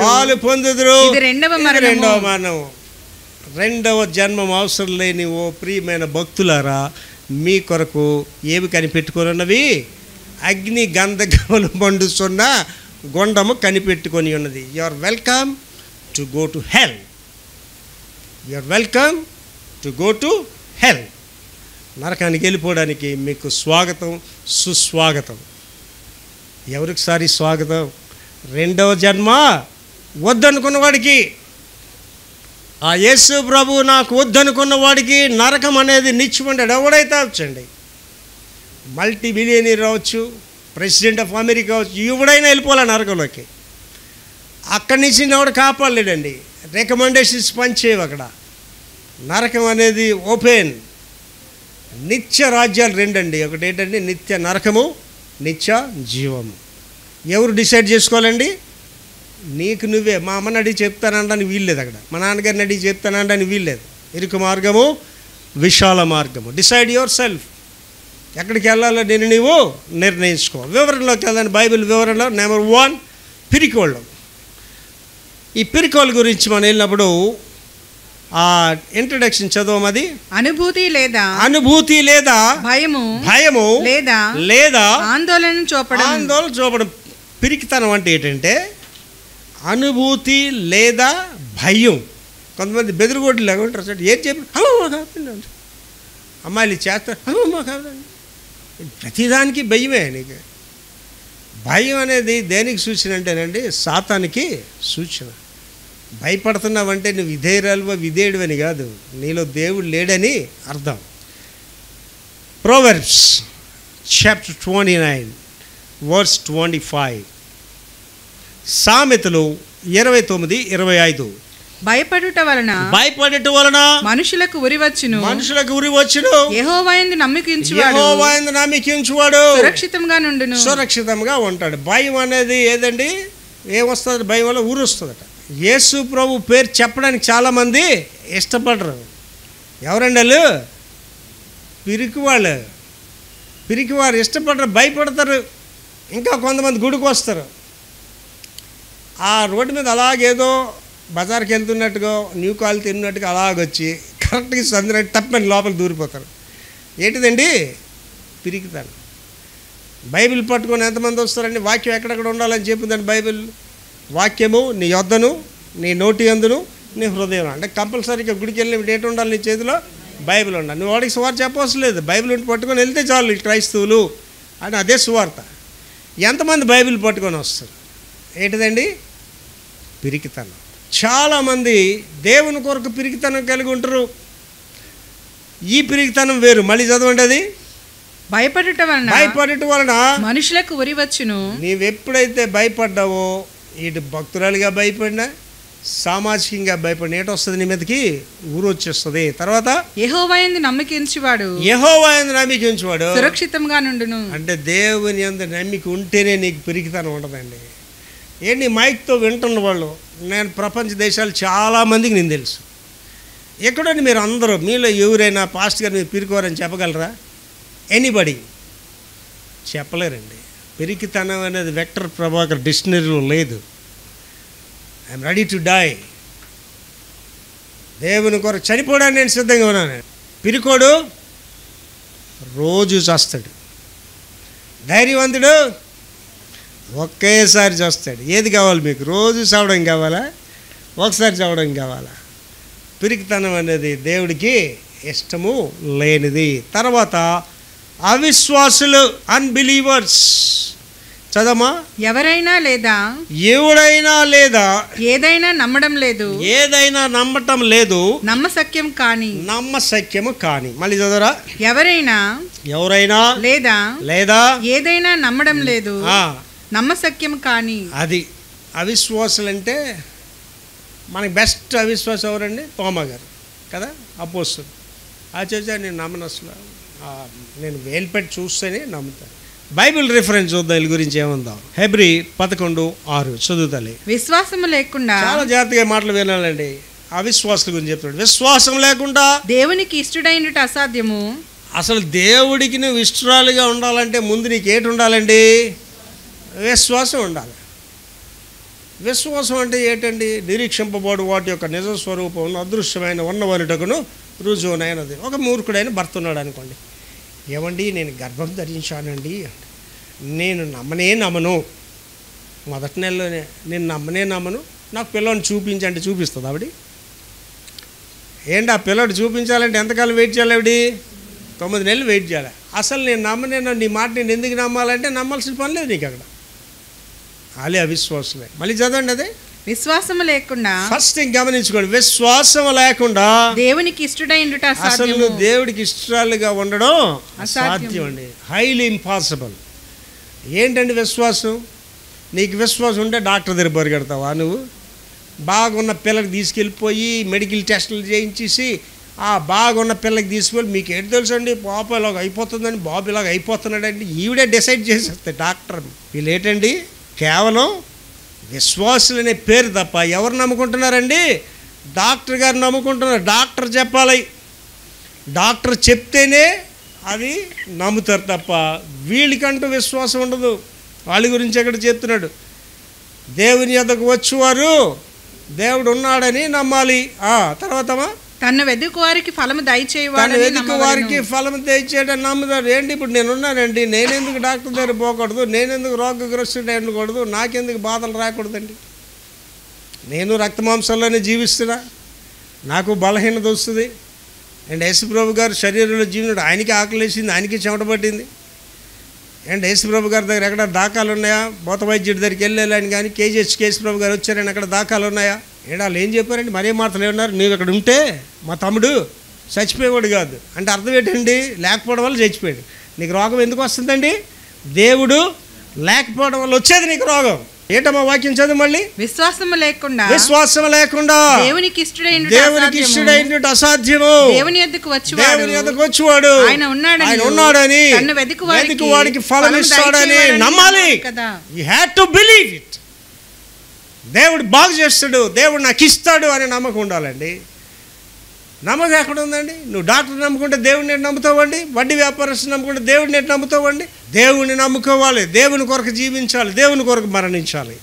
పాలు పొందుదురు. ఇది రెండవ మరణం. రెండవ జన్మం అవసరం లేని ఓ ప్రియమైన భక్తులారా, మీ కొరకు ఏమి కనిపెట్టుకున్నవి? అగ్ని గంధకములు మండుచున్న గుండము కనిపెట్టుకొని ఉన్నది. You are welcome to go to hell. You are welcome to go to hell. నరకానికి వెళ్ళిపోవడానికి మీకు స్వాగతం, సుస్వాగతం. ఎవరికి సారి స్వాగతం? రెండవ జన్మ వద్దనుకున్న వాడికి, ఆ యేసు ప్రభు నాకు వద్దనుకున్న వాడికి నరకం అనేది నిత్యమంటాడు. ఎవడైతే వచ్చండి, మల్టీ బిలియనీర్ అవచ్చు, ప్రెసిడెంట్ ఆఫ్ అమెరికా అవచ్చు, ఎవడైనా వెళ్ళిపోలే నరకంలోకి. అక్కడి నుంచి ఎవడు కాపాడలేడండి. రికమెండేషన్స్ పనిచేయవు అక్కడ. నరకం అనేది ఓపెన్. నిత్య రాజ్యాలు రెండండి. ఒకటి ఏంటంటే నిత్య నరకము, నిత్య జీవము. ఎవరు డిసైడ్ చేసుకోవాలండి? నీకు నువ్వే. మా అమ్మని అడిగి చెప్తానంటానికి వీల్లేదు అక్కడ. మా నాన్నగారిని అడిగి చెప్తానంటానికి వీల్లేదు. ఇరుకు మార్గము, విశాల మార్గము. Decide your self. ఎక్కడికి వెళ్ళాలో నేను నీవు నిర్ణయించుకో. వివరణలోకి వెళ్ళండి. బైబిల్ వివరణలో నెంబర్ 1 పిరికోళ్ళు. ఈ పిరికోళ్ళ గురించి మనం వెళ్ళినప్పుడు ఆ ఇంట్రడక్షన్ చదవమది. అనుభూతి లేదా భయము లేదా ఆందోళన చూపడం. పిరికితనం అంటే ఏంటంటే అనుభూతి లేదా భయం. కొంతమంది బెదిరిగొడ్లు లాగా ఉంటారు. ఏం చెప్పి అమ్మాయిలు చేస్తారు, కాదండి. ప్రతిదానికి భయమే. నీకు భయం అనేది దేనికి సూచన అంటేనండి, సాతానికి సూచన. భయపడుతున్నావంటే నువ్వు విధేయుడు అని కాదు, నీలో దేవుడు లేడని అర్థం. Proverbs chapter 29:25. సామెతలు 29:25. భయపడుట వలన మనుషులకు ఉరి వచ్చును. యెహోవాయందు నమ్మికించువాడు సురక్షితంగా ఉంటాడు. భయం అనేది ఏదండి? ఏమొస్తుంది? భయం వల్ల ఊరు వస్తుందట. యేసు ప్రభు పేరు చెప్పడానికి చాలామంది ఇష్టపడరు. ఎవరండి వాళ్ళు? పిరికివారు ఇష్టపడరు, భయపడతారు. ఇంకా కొంతమంది గుడికి వస్తారు. ఆ రోడ్డు మీద అలాగేదో బజార్కి వెళ్తున్నట్టుగా న్యూ కాల్ తిన్నట్టుగా అలాగొచ్చి కరెక్ట్గా సందరం తప్పని లోపలికి దూరిపోతారు. ఏంటిదండి? పిరికితాను. బైబిల్ పట్టుకొని ఎంతమంది వస్తారండి? వాక్యం ఎక్కడెక్కడ ఉండాలని చెప్పిందండి బైబిల్. వాక్యము నీ యొద్దను, నీ నోటి యందును, నీ హృదయం. అంటే కంపల్సరీగా గుడికి వెళ్ళినప్పుడు ఏంటి ఉండాలి? నీ చేతిలో బైబిల్ ఉండాలి. నువ్వు వాడికి సువార్త చెప్పవలసిన లేదు. బైబిల్ ఉండి పట్టుకొని వెళ్తే చాలు క్రైస్తవులు అని అదే సువార్త. ఎంతమంది బైబిల్ పట్టుకొని వస్తారు? ఏంటిదండి? పిరికితనం. చాలామంది దేవుని కొరకు పిరికితనం కలిగి ఉంటారు. ఈ పిరికితనం వేరు. మళ్ళీ చదవండి. అది భయపడుట వలన మనుషులకు ఉరి వచ్చును. నీవెప్పుడైతే భయపడ్డావో, ఇటు భక్తురాలుగా భయపడినా, సామాజికంగా భయపడిన ఏటొస్తుంది? నీ మీదకి ఊరు వచ్చేస్తుంది. తర్వాత యెహోవాయందు నమ్మికించువాడు సురక్షితంగా నుండును. అంటే దేవుని యందు నమ్మిక ఉంటేనే నీకు పిరికితనం ఉండదండి. ఏంటి మైక్తో వింటున్న వాళ్ళు, నేను ప్రపంచ దేశాలు చాలామందికి నేను తెలుసు. ఎక్కడండి మీరు అందరూ, మీలో ఎవరైనా పాస్ట్ గారు మీరు పిరికోరని చెప్పగలరా? ఎనీబడి చెప్పలేరండి. పిరికితనం అనేది వెక్టర్ ప్రభాకర్ డిక్షనరీలో లేదు. I'm ready to die. దేవుని కొరకు చనిపోవడానికి నేను సిద్ధంగా ఉన్నాను. పిరికోడు రోజు చేస్తాడు. ధైర్యవంతుడు ఒకేసారి చేస్తాడు. ఏది కావాలి మీకు? రోజు చావడం కావాలా? ఒకసారి చావడం కావాలా? పిరికితనం అనేది దేవుడికి ఇష్టము లేనిది. తర్వాత అవిశ్వాసులు, అన్బిలీవర్స్. చదవమా. ఎవడైనా లేదా ఏదైనా నమ్మటం లేదు, నమ్మశక్యము కాని. మళ్ళీ చదవరా. ఎవరైనా లేదా ఏదైనా నమ్మడం లేదు, నమ్మశక్యం కానీ. అది అవిశ్వాసులు. అంటే మనకి బెస్ట్ అవిశ్వాసం ఎవరండి? తోమా గారు కదా, అపోస్తలుడు. ఆ చేసా నేను నమ్మను, అసలు నేను వేలు పెట్టి చూస్తేనే నమ్ముతాను. బైబిల్ రిఫరెన్స్ చూద్దాం వీళ్ళ గురించి ఏముందాం. హెబ్రీ 11:6 చదువుతాలి. విశ్వాసము లేకుండా, చాలా జాగ్రత్తగా మాటలు వినాలండి. అవిశ్వాసుల గురించి చెప్తాడు. విశ్వాసం లేకుండా దేవునికి ఇష్టడైనట అసాధ్యము. అసలు దేవుడికి నువ్వు ఇష్టరాలుగా ఉండాలంటే ముందు నీకు ఏంటి ఉండాలండి? విశ్వాసం ఉండాలి. విశ్వాసం అంటే ఏంటండి? నిరీక్షింపబడు వాటి యొక్క నిజ స్వరూపం అదృశ్యమైన ఉన్నవనుటకును రుజువునైనది. ఒక మూర్ఖుడైన భర్త ఉన్నాడు అనుకోండి. ఏమండి నేను గర్భం ధరించానండి, నేను నమ్మను, మొదటి నెలలోనే నేను నమ్మను, నాకు పిల్లని చూపించంటే చూపిస్తుంది ఆవిడ? ఏంటి ఆ పిల్లడు చూపించాలంటే ఎంతకాలం వెయిట్ చేయాలి ఆవిడ? 9 నెలలు వెయిట్ చేయాలి. అసలు నేను నమ్మనేను, నీ మాట నేను ఎందుకు నమ్మాలంటే నమ్మాల్సిన పని లేదు నీకు అక్కడ. అలే అవిశ్వాసమే. మళ్ళీ చదవండి. అదే విశ్వాసము లేకుండా, ఫస్ట్ థింగ్ గమనించుకోండి, విశ్వాసం లేకుండా దేవునికి ఇష్టడైనట అసలు నువ్వు దేవుడికి ఇష్టాలుగా ఉండడం అసాధ్యం అండి. Highly impossible. ఏంటండి విశ్వాసం? నీకు విశ్వాసం ఉంటే డాక్టర్ దగ్గర పరిగెడతావా? నువ్వు బాగున్న పిల్లకి తీసుకెళ్ళిపోయి మెడికల్ టెస్టులు చేయించేసి బాగున్న పిల్లకి తీసుకెళ్ళి మీకు ఏంటి తెలుసు అండి, పాప ఇలాగ అయిపోతుందని, బాబు ఇలాగ అయిపోతున్నాడండి, ఈవిడే డిసైడ్ చేసేస్తే డాక్టర్. వీళ్ళు ఏంటండి కేవలం విశ్వాసులు అనే పేరు తప్ప ఎవరు నమ్ముకుంటున్నారండి? డాక్టర్ గారు నమ్ముకుంటున్నారు. డాక్టర్ చెప్పాలి, డాక్టర్ చెప్తేనే అది నమ్ముతారు తప్ప వీళ్ళకంటూ విశ్వాసం ఉండదు. వాళ్ళ గురించి ఎక్కడ చెప్తున్నాడు? దేవుని యొద్దకు వచ్చేవారు దేవుడు ఉన్నాడని నమ్మాలి. తర్వాత తను వెదుకు వారికి ఫలము దయచేయడం నమ్ముతాడు. ఏంటి ఇప్పుడు నేనున్నానండి, నేనెందుకు డాక్టర్ దగ్గర పోకూడదు, నేనెందుకు రోగగ్రస్తుడు ఉండకూడదు, నాకెందుకు బాధలు రాకూడదండి? నేను రక్తమాంసంలోనే జీవిస్తున్నా, నాకు బలహీనత వస్తుంది. అండ్ యేసుప్రభు గారు శరీరంలో జీవనుడు, ఆయనకి ఆకలేసింది, ఆయనకి చెమట పట్టింది. అండ్ యేసుప్రభు గారి దగ్గర ఎక్కడ దాఖలు ఉన్నాయా? భూత వైద్యుడి దగ్గరికి వెళ్ళాలని కానీ కేజీహెచ్కి యేసుప్రభు గారు వచ్చారని అక్కడ దాఖలు ఉన్నాయా? వాళ్ళు ఏం చెప్పారండి? మరే మాటలు ఏమన్నారు? నీవు ఇక్కడ ఉంటే మా తమ్ముడు చచ్చిపోయేవాడు కాదు అంటే అర్థం ఏంటండి? లేకపోవడం వల్ల చచ్చిపోయాడు. నీకు రోగం ఎందుకు వస్తుందండి? దేవుడు లేకపోవడం వల్ల వచ్చేది నీకు రోగం. ఏంటమ్మా వాక్యం చదువు మళ్ళీ. విశ్వాసం లేకుండా దేవునికి ఇష్టడైనట్టు అసాధ్యము. దేవుని యొద్దకు వచ్చేవాడు ఆయన ఉన్నాడని, వెతికి వాడికి ఫలం ఇస్తాడని నమ్మాలి. You have to believe it. దేవుడు బాగు చేస్తాడు, దేవుడు నాకు ఇస్తాడు అనే నమ్మకం ఉండాలండి. నమ్మకం ఎక్కడ ఉందండి? నువ్వు డాక్టర్ నమ్ముకుంటే దేవుడిని నమ్ముతావండి, వడ్డీ వ్యాపారస్తులు నమ్ముకుంటే దేవుడిని నమ్ముతావండి. దేవుడిని నమ్ముకోవాలి, దేవుని కొరకు జీవించాలి, దేవుని కొరకు మరణించాలి.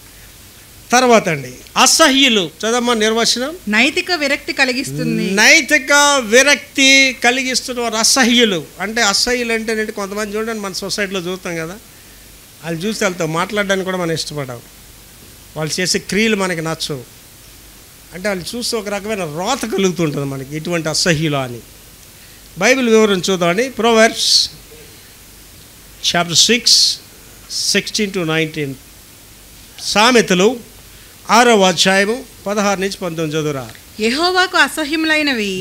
తర్వాత అండి అసహ్యులు. చదమ్మా నిర్వచనం. నైతిక విరక్తి కలిగిస్తుంది. నైతిక విరక్తి కలిగిస్తున్న వారు అసహ్యులు. అంటే అసహ్యులు అంటే కొంతమంది చూడండి, మన సొసైటీలో చూస్తాం కదా, వాళ్ళు చూస్తే వాళ్ళతో మాట్లాడడానికి కూడా మనం ఇష్టపడాం. వాళ్ళు చేసే క్రియలు మనకి నచ్చవు. అంటే వాళ్ళు చూస్తే ఒక రకమైన రోత కలుగుతుంటుంది మనకి, ఇటువంటి అసహ్యులు అని. బైబిల్ వివరణ చూద్దామండి. Proverbs chapter 6:16-19. సామెతలు 6వ అధ్యాయము 16 నుంచి 19 చదువురా. యెహోవాకు అసహ్యములైనవి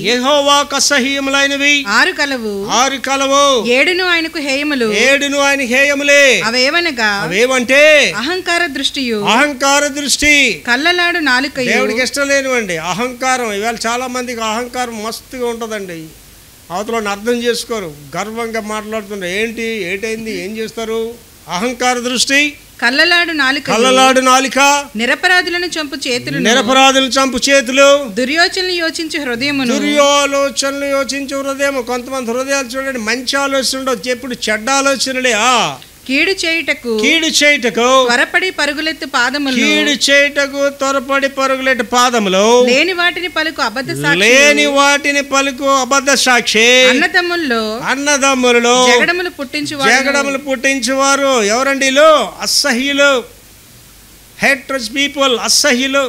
6 కలవు, 7 ఆయనకు హేయములే. అవేవంటే అహంకార దృష్టి, కళ్ళలాడు నాలుక. దేవుడికి ఇష్టం లేనివండి అహంకారం. ఇవాళ చాలా మందికి అహంకారం మస్తుగా ఉంటుందండి. అవతల అర్థం చేసుకోరు, గర్వంగా మాట్లాడుతుంటారు. ఏటైంది, ఏం చేస్తారు? అహంకార దృష్టి, కళ్ళలాడు నాలిక, నిరపరాధులను చంపు చేతులు, దుర్యోచనలు యోచించు హృదయం. కొంతమంది హృదయాలు చూడండి, మంచి ఆలోచన ఉండవు, ఎప్పుడు చెడ్డ ఆలోచనలే. కీడు చేయుటకు త్వరపడి పరుగులెత్తు పాదములు, లేని వాటిని పలుకు అబద్ధ సాక్షి. అన్నదమ్ములలో జగడములు పుట్టించువారు ఎవరండి? అసహ్యులు, హేట్రస్ పీపుల్, అసహ్యులు.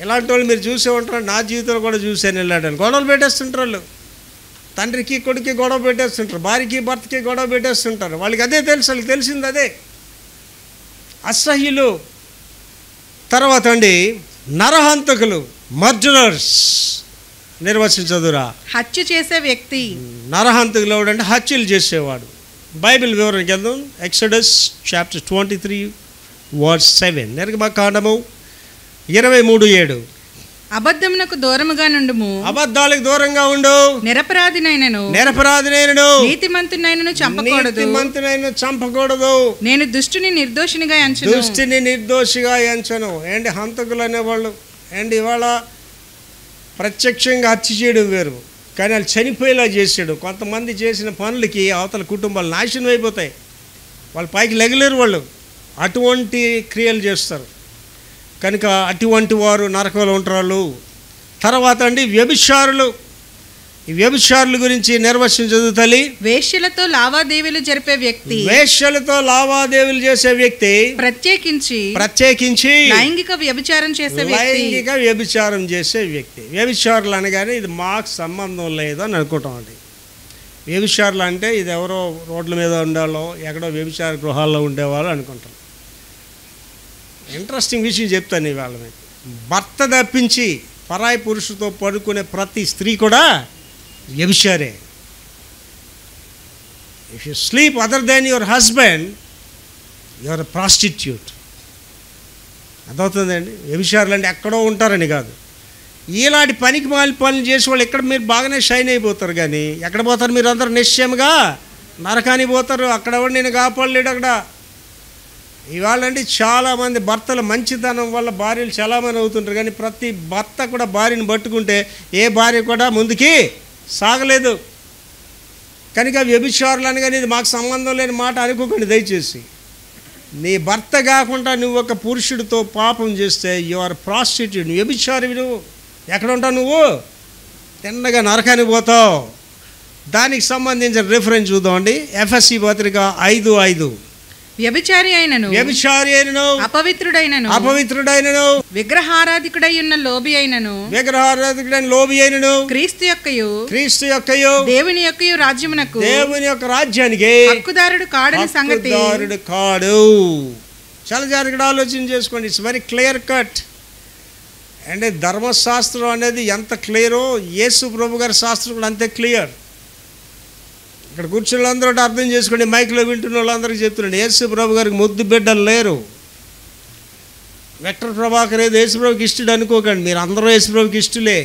ఇలాంటి వాళ్ళు మీరు చూసే ఉంటారు. నా జీవితంలో కూడా చూసాను. వెళ్ళాడని గొడవలు పెట్టేస్తుంటారు వాళ్ళు. తండ్రికి కొడుక్కి గొడవ పెట్టేస్తుంటారు, భార్యకి భర్తకి గొడవ పెట్టేస్తుంటారు. వాళ్ళకి అదే తెలుసు, వాళ్ళకి తెలిసింది అదే. అసహ్యులు. తర్వాత అండి నరహంతకులు, మర్డరర్స్. నిర్వచించదురా. హత్య చేసే వ్యక్తి. నరహంతకులు ఎవడంటే హత్యలు చేసేవాడు. బైబిల్ వివరణకి వెళ్దాం. Exodus chapter 23:7. నిర్గమకాండము 23:7. అబద్ధమునకు దూరముగా నుండుము. అబద్ధాలకు దూరంగా ఉండు. నిరపరాధినైనను నీతిమంతునైనను చంపకూడదు. నేను దుష్టుని నిర్దోషినిగా ఎంచను. దుష్టిని నిర్దోషిగా ఎంచను. ఏంటి హంతకులు అనేవాళ్ళు ఏంటి ఇవాళ ప్రత్యక్షంగా హత్య చేయడం వేరు, కానీ వాళ్ళు చనిపోయేలా చేసాడు. కొంతమంది చేసిన పనులకి అవతల కుటుంబాలు నాశనం అయిపోతాయి, వాళ్ళు పైకి లెగలేరు, వాళ్ళు అటువంటి క్రియలు చేస్తారు. కనుక అటువంటి వారు నరకంలో ఉంటారు. తర్వాత అండి వ్యభిచారులు. ఈ వ్యభిచారుల గురించి నిర్వచనం చదువుతలి. వేశ్యలతో లావాదేవీలు జరిపే వ్యక్తి, వేశ్యలతో లావాదేవీలు చేసే వ్యక్తి, ప్రత్యేకించి లైంగిక వ్యభిచారం చేసే వ్యక్తి. వ్యభిచారులు అనగానే ఇది మాకు సంబంధం లేదు అని అనుకుంటాం అండి. వ్యభిచారులు అంటే ఇది ఎవరో రోడ్ల మీద ఉండాలో ఎక్కడో వ్యభిచార గృహాల్లో ఉండేవాళ్ళు అనుకుంటాం. ఇంట్రెస్టింగ్ విషయం చెప్తాను ఇవాళ మీకు. భర్త తప్పించి పరాయి పురుషుతో పడుకునే ప్రతి స్త్రీ కూడా వ్యభిచారే. If you sleep other than your husband your prostitute. అదవుతుందండి. వ్యభిచారులు అంటే ఎక్కడో ఉంటారని కాదు, ఈలాంటి పనికి మాలి పనులు చేసే వాళ్ళు ఇక్కడ మీరు బాగానే షైన్ అయిపోతారు, కానీ ఎక్కడ పోతారు మీరు అందరూ నిశ్చయంగా నరకానికి పోతారు. అక్కడ ఎవరు నేను కాపాడలేడు. అక్కడ ఇవాళ అంటే చాలామంది భర్తల మంచితనం వల్ల భార్యలు చాలామంది అవుతుంటారు, కానీ ప్రతి భర్త కూడా భార్యను పట్టుకుంటే ఏ భార్య కూడా ముందుకి సాగలేదు. కనుక వ్యభిచారులు అనగానే ఇది మాకు సంబంధం లేని మాట అనుకోకండి దయచేసి. నీ భర్త కాకుండా నువ్వు ఒక పురుషుడితో పాపం చేస్తే యు ఆర్ ప్రాస్టిట్యూట్, వ్యభిచారి. నువ్వు ఎక్కడ ఉంటావు? నువ్వు తిన్నగా నరకానికి పోతావు. దానికి సంబంధించిన రిఫరెన్స్ చూద్దామండి. ఎఫ్ఎస్సి పత్రిక 5:5. వ్యభిచారి అయినను అపవిత్రుడైనను విగ్రహారాధికుడై ఉన్న లోబి అయినను క్రీస్తు యొక్కయు దేవుని యొక్కయు రాజ్యమునకు దేవుని యొక్క రాజ్యానికి హక్కుదారుడు కాడని సంగతి కాడు. చాలా జాగ్రత్తగా ఆలోచన చేసుకోండి. It's very clear cut. అంటే ధర్మశాస్త్రం అనేది ఎంత క్లియరో యేసు ప్రభు గారి శాస్త్రం కూడా అంతే క్లియర్. ఇక్కడ కూర్చున్న వాళ్ళందరూ అర్థం చేసుకోండి. మైక్లో వింటున్న వాళ్ళందరికీ చెప్తున్నాండి, యేసు ప్రభు గారికి ముద్దు బిడ్డలు లేరు. వెక్టర్ ప్రభాకర్ ఏదో యేసు ప్రభుకి ఇష్టడు అనుకోకండి, మీరు అందరూ యేసు ప్రభుకి ఇష్టలే.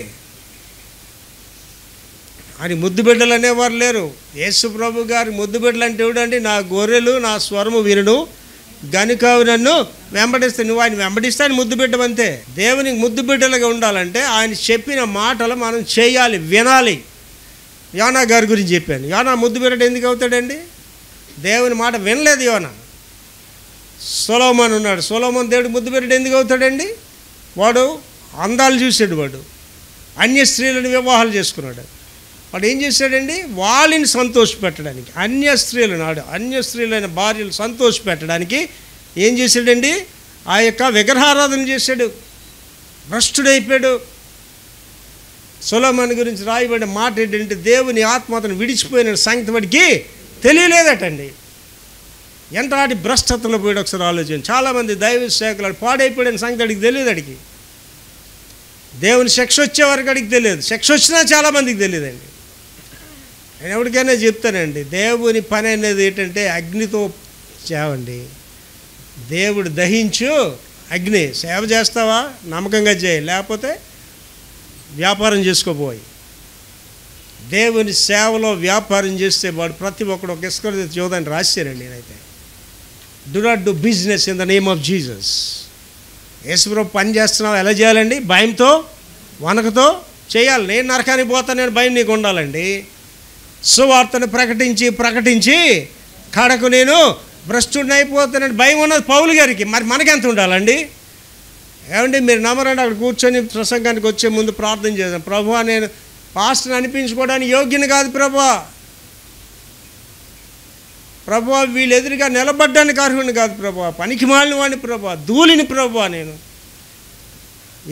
అని ముద్దు బిడ్డలు అనేవారు లేరు. యేసు ప్రభు గారి ముద్దు బిడ్డలు అంటే ఎవడండి? నా గొర్రెలు నా స్వరము వినుడు గనుక నన్ను వెంబడిస్తే. నువ్వు ఆయన వెంబడిస్తే ఆయన ముద్దు బిడ్డవంతే. దేవునికి ముద్దు బిడ్డలుగా ఉండాలంటే ఆయన చెప్పిన మాటలు మనం చేయాలి, వినాలి. యోనా గారి గురించి చెప్పాను. యోనా ముద్దు బిడ్డ ఎందుకు అవుతాడండి? దేవుని మాట వినలేదు యోనా. సొలొమోన్ ఉన్నాడు. సొలొమోన్ దేవుడు ముద్దు బిడ్డ ఎందుకు అవుతాడండి? వాడు అందాలు చూసాడు, వాడు అన్య స్త్రీలను వివాహాలు చేసుకున్నాడు. వాడు ఏం చేశాడండి? వాళ్ళని సంతోషపెట్టడానికి, అన్య స్త్రీలైన భార్యలు సంతోషపెట్టడానికి ఏం చేశాడండి? ఆ యొక్క విగ్రహారాధన చేశాడు, భ్రష్టుడైపోయాడు. సొలొమోను గురించి రాయబడిన మాట ఏంటంటే దేవుని ఆత్మ అతను విడిచిపోయిన సంగతి వాడికి తెలియలేదటండి. ఎంతటి భ్రష్టతలో పోయాడు ఒకసారి ఆలోచన. చాలామంది దైవ సేవకులు పాడైపోయిన సంగతి అడిగి తెలియదు. అడిగి దేవుని శిక్ష వచ్చేవారికి అడిగి తెలియదు. శిక్ష వచ్చినా చాలామందికి తెలియదండి. నేను ఎవరికైనా చెప్తానండి, దేవుని పని అనేది ఏంటంటే అగ్నితో చేవండి. దేవుడు దహించు అగ్ని. సేవ చేస్తావా నమ్మకంగా చేయి, లేకపోతే వ్యాపారం చేసుకోబోయి. దేవుని సేవలో వ్యాపారం చేస్తే వాడు ప్రతి ఒక్కడు ఒక ఇస్కరియోతు యోధాన్ని రాశారండి. నేనైతే do not do business in the name of Jesus. యేసుప్రభు పని చేస్తున్నావు ఎలా చేయాలండి? భయంతో వనకతో చేయాలి. నేను నరకానికి పోతాను, నేను భయం నీకు ఉండాలండి. సువార్తను ప్రకటించి కడకు నేను భ్రష్టుడిని అయిపోతానని భయం ఉన్నది పౌలు గారికి. మరి మనకెంత ఉండాలండి? ఏమండి మీరు నమ్మరండి, అక్కడ కూర్చొని ప్రసంగానికి వచ్చే ముందు ప్రార్థన చేద్దాం. ప్రభువా, నేను పాస్టర్ని అనిపించుకోవడానికి యోగ్యని కాదు ప్రభువా, వీళ్ళు ఎదురుగా నిలబడ్డానికి అర్హుని కాదు ప్రభువా, పనికి మాలిన వాడిని ప్రభువా, ధూళిని ప్రభువా, నేను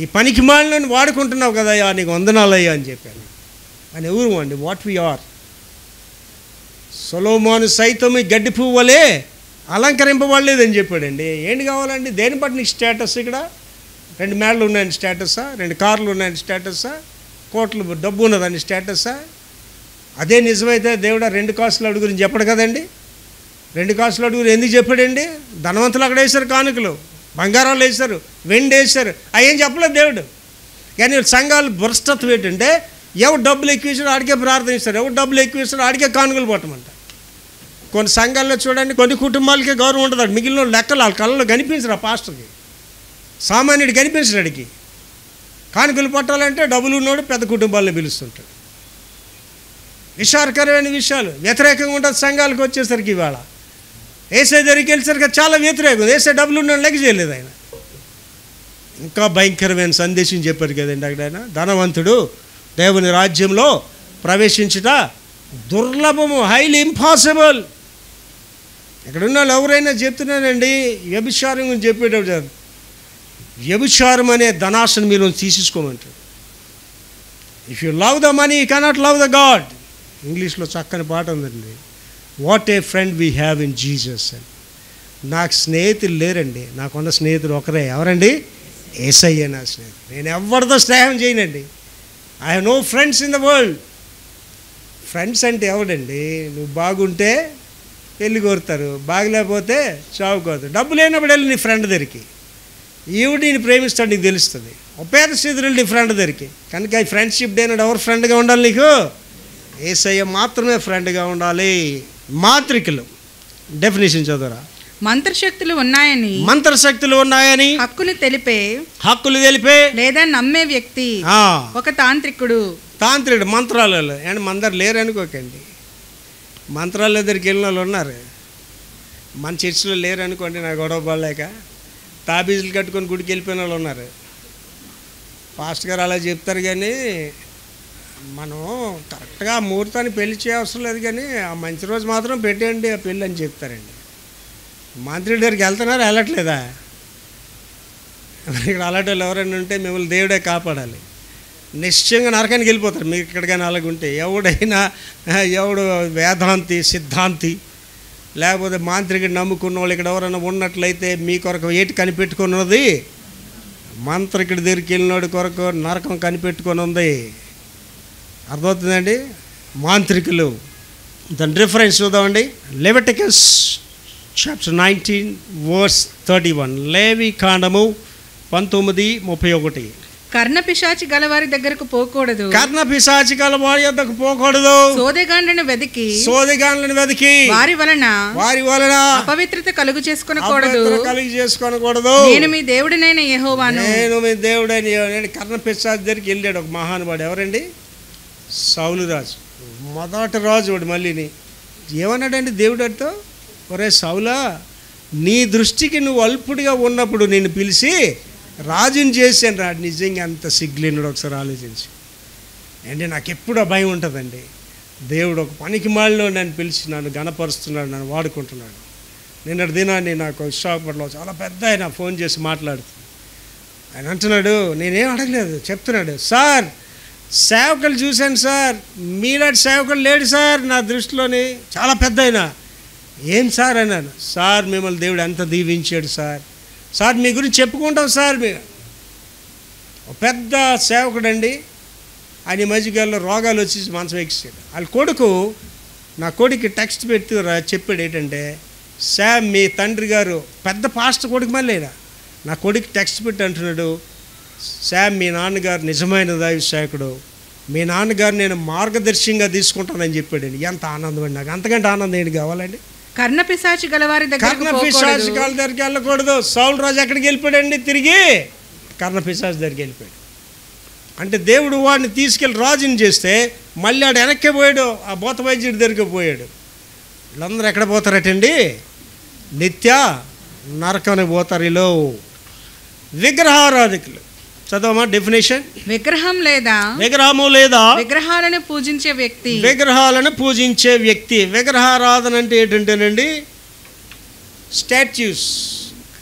ఈ పనికి మాలిన వాడుకుంటున్నావు కదయ్యా, నీకు వందనాలయ్యా అని చెప్పాను. అని ఎవరు అండి? What we are. సొలొమోను సైతం ఈ గడ్డి పువ్వు వలె అలంకరింపబడలేదని చెప్పాడండి. ఏంటి కావాలండి? దేని బట్టి నీకు స్టేటస్? ఇక్కడ 2 మేడలు ఉన్నాయని స్టేటసా? 2 కార్లు ఉన్నాయని స్టేటసా? కోట్లు డబ్బు ఉన్నదని స్టేటసా? అదే నిజమైతే దేవుడు 2 కాసులు అడుగుని చెప్పడు కదండి. 2 కాసులు అడుగురు ఎందుకు చెప్పాడండి? ధనవంతులు అక్కడ వేశారు, కానుకలు బంగారాలు వేశారు, వెండి వేశారు, అవేం చెప్పలేదు దేవుడు. కానీ సంఘాలు భ్రష్టత్వం ఏంటంటే ఎవరు డబ్బులు ఎక్కువ ఇస్తారో ఆడికే ప్రార్థిస్తారు, ఎవరు డబ్బులు ఎక్కువ ఇస్తారో ఆడికే కానుకలు పట్టమంట. కొన్ని సంఘాల్లో చూడండి, కొన్ని కుటుంబాలకే గౌరవం ఉంటుంది, మిగిలిన లెక్కలు వాళ్ళ కళ్ళలో కనిపించరు. ఆ పాస్టర్కి సామాన్యుడు కనిపించడు. అడిగి కానుకలు పట్టాలంటే డబ్బులు ఉన్నోడు పెద్ద కుటుంబాలను పిలుస్తుంటాడు. విచారకరమైన విషయాలు వ్యతిరేకంగా ఉంటుంది సంఘాలకు వచ్చేసరికి. ఇవాళ ఏసై దగ్గరికి వెళ్ళేసరికి చాలా వ్యతిరేకం. ఏసై డబ్బులు ఉన్నాడు లెక్క చేయలేదు ఆయన. ఇంకా భయంకరమైన సందేశం చెప్పారు కదండి అక్కడ ఆయన, ధనవంతుడు దేవుని రాజ్యంలో ప్రవేశించుట దుర్లభము, హైలీ ఇంపాసిబుల్. ఇక్కడ ఉన్న వాళ్ళు ఎవరైనా చెప్తున్నానండి వ్యభిచారం గురించి చెప్పేటప్పుడు, వ్యభిచారం అనే ధనాశను మీరు తీసేసుకోమంటారు. If you love the money you cannot love the God. ఇంగ్లీష్లో చక్కని పాట ఉందండి, what a friend we have in Jesus అని. నాకు స్నేహితులు లేరండి, నాకున్న స్నేహితుడు ఒకరే. ఎవరండి? యేసయ్య నా స్నేహితుడు. నేను ఎవరితో స్నేహం చేయనండి. I have no friends in the world. Friends అంటే ఎవడండి? నువ్వు బాగుంటే పెళ్ళి కోరుతారు, బాగలేకపోతే చావు కోరుతారు. డబ్బు లేనప్పుడు వెళ్ళి నీ ఫ్రెండ్ దగ్గరికి, ఈవిడ నేను ప్రేమిస్తాడు నీకు తెలుస్తుంది. ఒక పేద స్థితిలో నీ ఫ్రెండ్ దగ్గరికి. కనుక ఈ ఫ్రెండ్షిప్ డే నాడు ఎవరు ఫ్రెండ్గా ఉండాలి? నీకు యేసయ్య మాత్రమే ఫ్రెండ్గా ఉండాలి. మాంత్రికులు డెఫినేషన్ చదువురా. మంత్రశక్తులు ఉన్నాయని హక్కులు తెలిపే లేదా నమ్మే వ్యక్తి ఒక తాంత్రికుడు. మంత్రాలు అండ్ మందరు లేరు అనుకోకండి. మంత్రాల దగ్గరికి వెళ్ళిన వాళ్ళు ఉన్నారు. మన చర్చిలో లేరు అనుకోండి, నా గొడవ పడలేక తాబీజులు కట్టుకొని గుడికి వెళ్ళిపోయిన వాళ్ళు ఉన్నారు. పాస్టర్ గారు అలా చెప్తారు, కానీ మనం కరెక్ట్గా ముహూర్తాన్ని పెళ్లి చేయవసరం లేదు, కానీ ఆ మంచి రోజు మాత్రం పెట్టేయండి ఆ పెళ్ళి అని చెప్తారండి. మంత్రి దగ్గరికి వెళ్తున్నారా? వెళ్ళట్లేదా? ఇక్కడ అలాంటి వాళ్ళు ఎవరైనా ఉంటే మిమ్మల్ని దేవుడే కాపాడాలి. నిశ్చయంగా నరకానికి వెళ్ళిపోతారు మీకు ఇక్కడ కానీ అలాగుంటే. ఎవడు వేదాంతి సిద్ధాంతి లేకపోతే మాంత్రికుడు నమ్ముకున్న వాళ్ళు ఇక్కడ ఎవరైనా ఉన్నట్లయితే మీ కొరకు ఏటి కనిపెట్టుకున్నది మంత్రికుడి దగ్గరికి వెళ్ళినోడి కొరకు నరకం కనిపెట్టుకొని ఉంది. అర్థమవుతుందండి? మాంత్రికులు దాని రిఫరెన్స్ చూద్దామండి. Leviticus chapter 19 verse 31. లేవి కాండము 19:31. కర్ణపిశాచి గలవారి దగ్గరకు పోకూడదు. సోదెగాండ్లను వెదికి వారి వలన అపవిత్రత కలుగు చేసుకోనకూడదు. నేను మీ దేవుడినైన యెహోవాను. కర్ణపిశాచి దగ్గరికి వెళ్ళాడు ఒక మహానుభావుడు. ఎవరండి? సౌలు రాజు, మొదటి రాజు వాడు. మళ్ళీని ఏమన్నాడండి దేవుడితో, ఒరే సౌలా, నీ దృష్టికి నువ్వు అల్పుడిగా ఉన్నప్పుడు నేను పిలిచి రాజుని చేశాను రా. నిజంగా అంత సిగ్గులేనుడు ఒకసారి ఆలోచించి. అంటే నాకు ఎప్పుడూ భయం ఉంటుందండి. దేవుడు ఒక పనికి మాలిలో నన్ను పిలిచి నన్ను గణపరుస్తున్నాడు, నన్ను వాడుకుంటున్నాడు. నిన్నటి దినాన్ని నాకు విశాఖపట్నంలో చాలా పెద్ద ఆయన ఫోన్ చేసి మాట్లాడుతుంది. ఆయన అంటున్నాడు, నేనేం అడగలేదు, చెప్తున్నాడు, సార్ సేవకులు చూశాను సార్, మీలాంటి సేవకులు లేడు సార్ నా దృష్టిలోని. చాలా పెద్ద ఆయన. ఏం సార్ అన్నాను. సార్ మిమ్మల్ని దేవుడు ఎంత దీవించాడు సార్, సార్ మీ గురించి చెప్పుకుంటాం సార్. మీరు ఒక పెద్ద సేవకుడు అండి. ఆయన మధ్యకాలంలో రోగాలు వచ్చి మంచం ఎక్కిసాడు. వాళ్ళ కొడుకు నా కొడుకు టెక్స్ట్ పెట్టి చెప్పాడు ఏంటంటే, శామ్ మీ తండ్రి గారు పెద్ద పాస్టర్ కొడుకు మళ్ళీ నా కొడుకు టెక్స్ట్ పెట్టి అంటున్నాడు, శామ్ మీ నాన్నగారు నిజమైన దైవ సేవకుడు, మీ నాన్నగారు నేను మార్గదర్శిగా తీసుకుంటానని చెప్పాడండి. ఎంత ఆనందం అండి నాకు. అంతకంటే ఆనందం ఏంటి కావాలండి? కర్ణపిశాచి గలవారి దగ్గరికి వెళ్ళకూడదు. సౌలు రాజు ఎక్కడికి వెళ్ళిపోయాడండి? తిరిగి కర్ణపిశాచి దగ్గరికి వెళ్ళిపోయాడు. అంటే దేవుడు వాడిని తీసుకెళ్ళి రాజుని చేస్తే మళ్ళీ ఆడు వెనక్కి పోయాడు, ఆ భూత వైద్యుడి దగ్గరికి పోయాడు. వీళ్ళందరూ ఎక్కడ పోతారటండి? నిత్య నరకానికి పోతారు. వీళ్ళు విగ్రహారాధికులు. చదవమా డెఫినేషన్. విగ్రహము లేదా విగ్రహాలను పూజించే వ్యక్తి. విగ్రహారాధన అంటే ఏంటంటేనండి, స్టాచ్యూస్.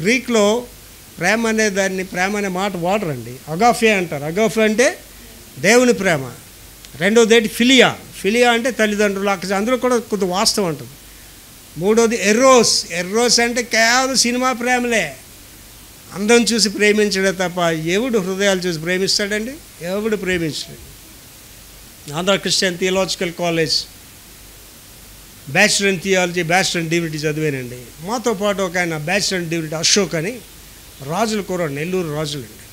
గ్రీక్లో ప్రేమ అనే దాన్ని, ప్రేమ అనే మాట వాడరండి, అగాఫే అంటారు. అగాఫే అంటే దేవుని ప్రేమ. రెండోది ఏంటి? ఫిలియా అంటే తల్లిదండ్రులు. అందులో కూడా కొంత వాస్తవం ఉంటుంది. మూడోది ఎర్రోస్ అంటే కేవలం సినిమా ప్రేమలే. అందం చూసి ప్రేమించడే తప్ప ఎవడు హృదయాలు చూసి ప్రేమిస్తాడండి? ఎవడు ప్రేమించడు. Andhra Christian theological college bachelor in theology, bachelor in divinity చదివానండి. మాతో పాటు ఒక ఆయన బ్యాచిలర్ ఇన్ డివినిటీ అశోక్ అని, రాజుల కూర, నెల్లూరు రాజులండి.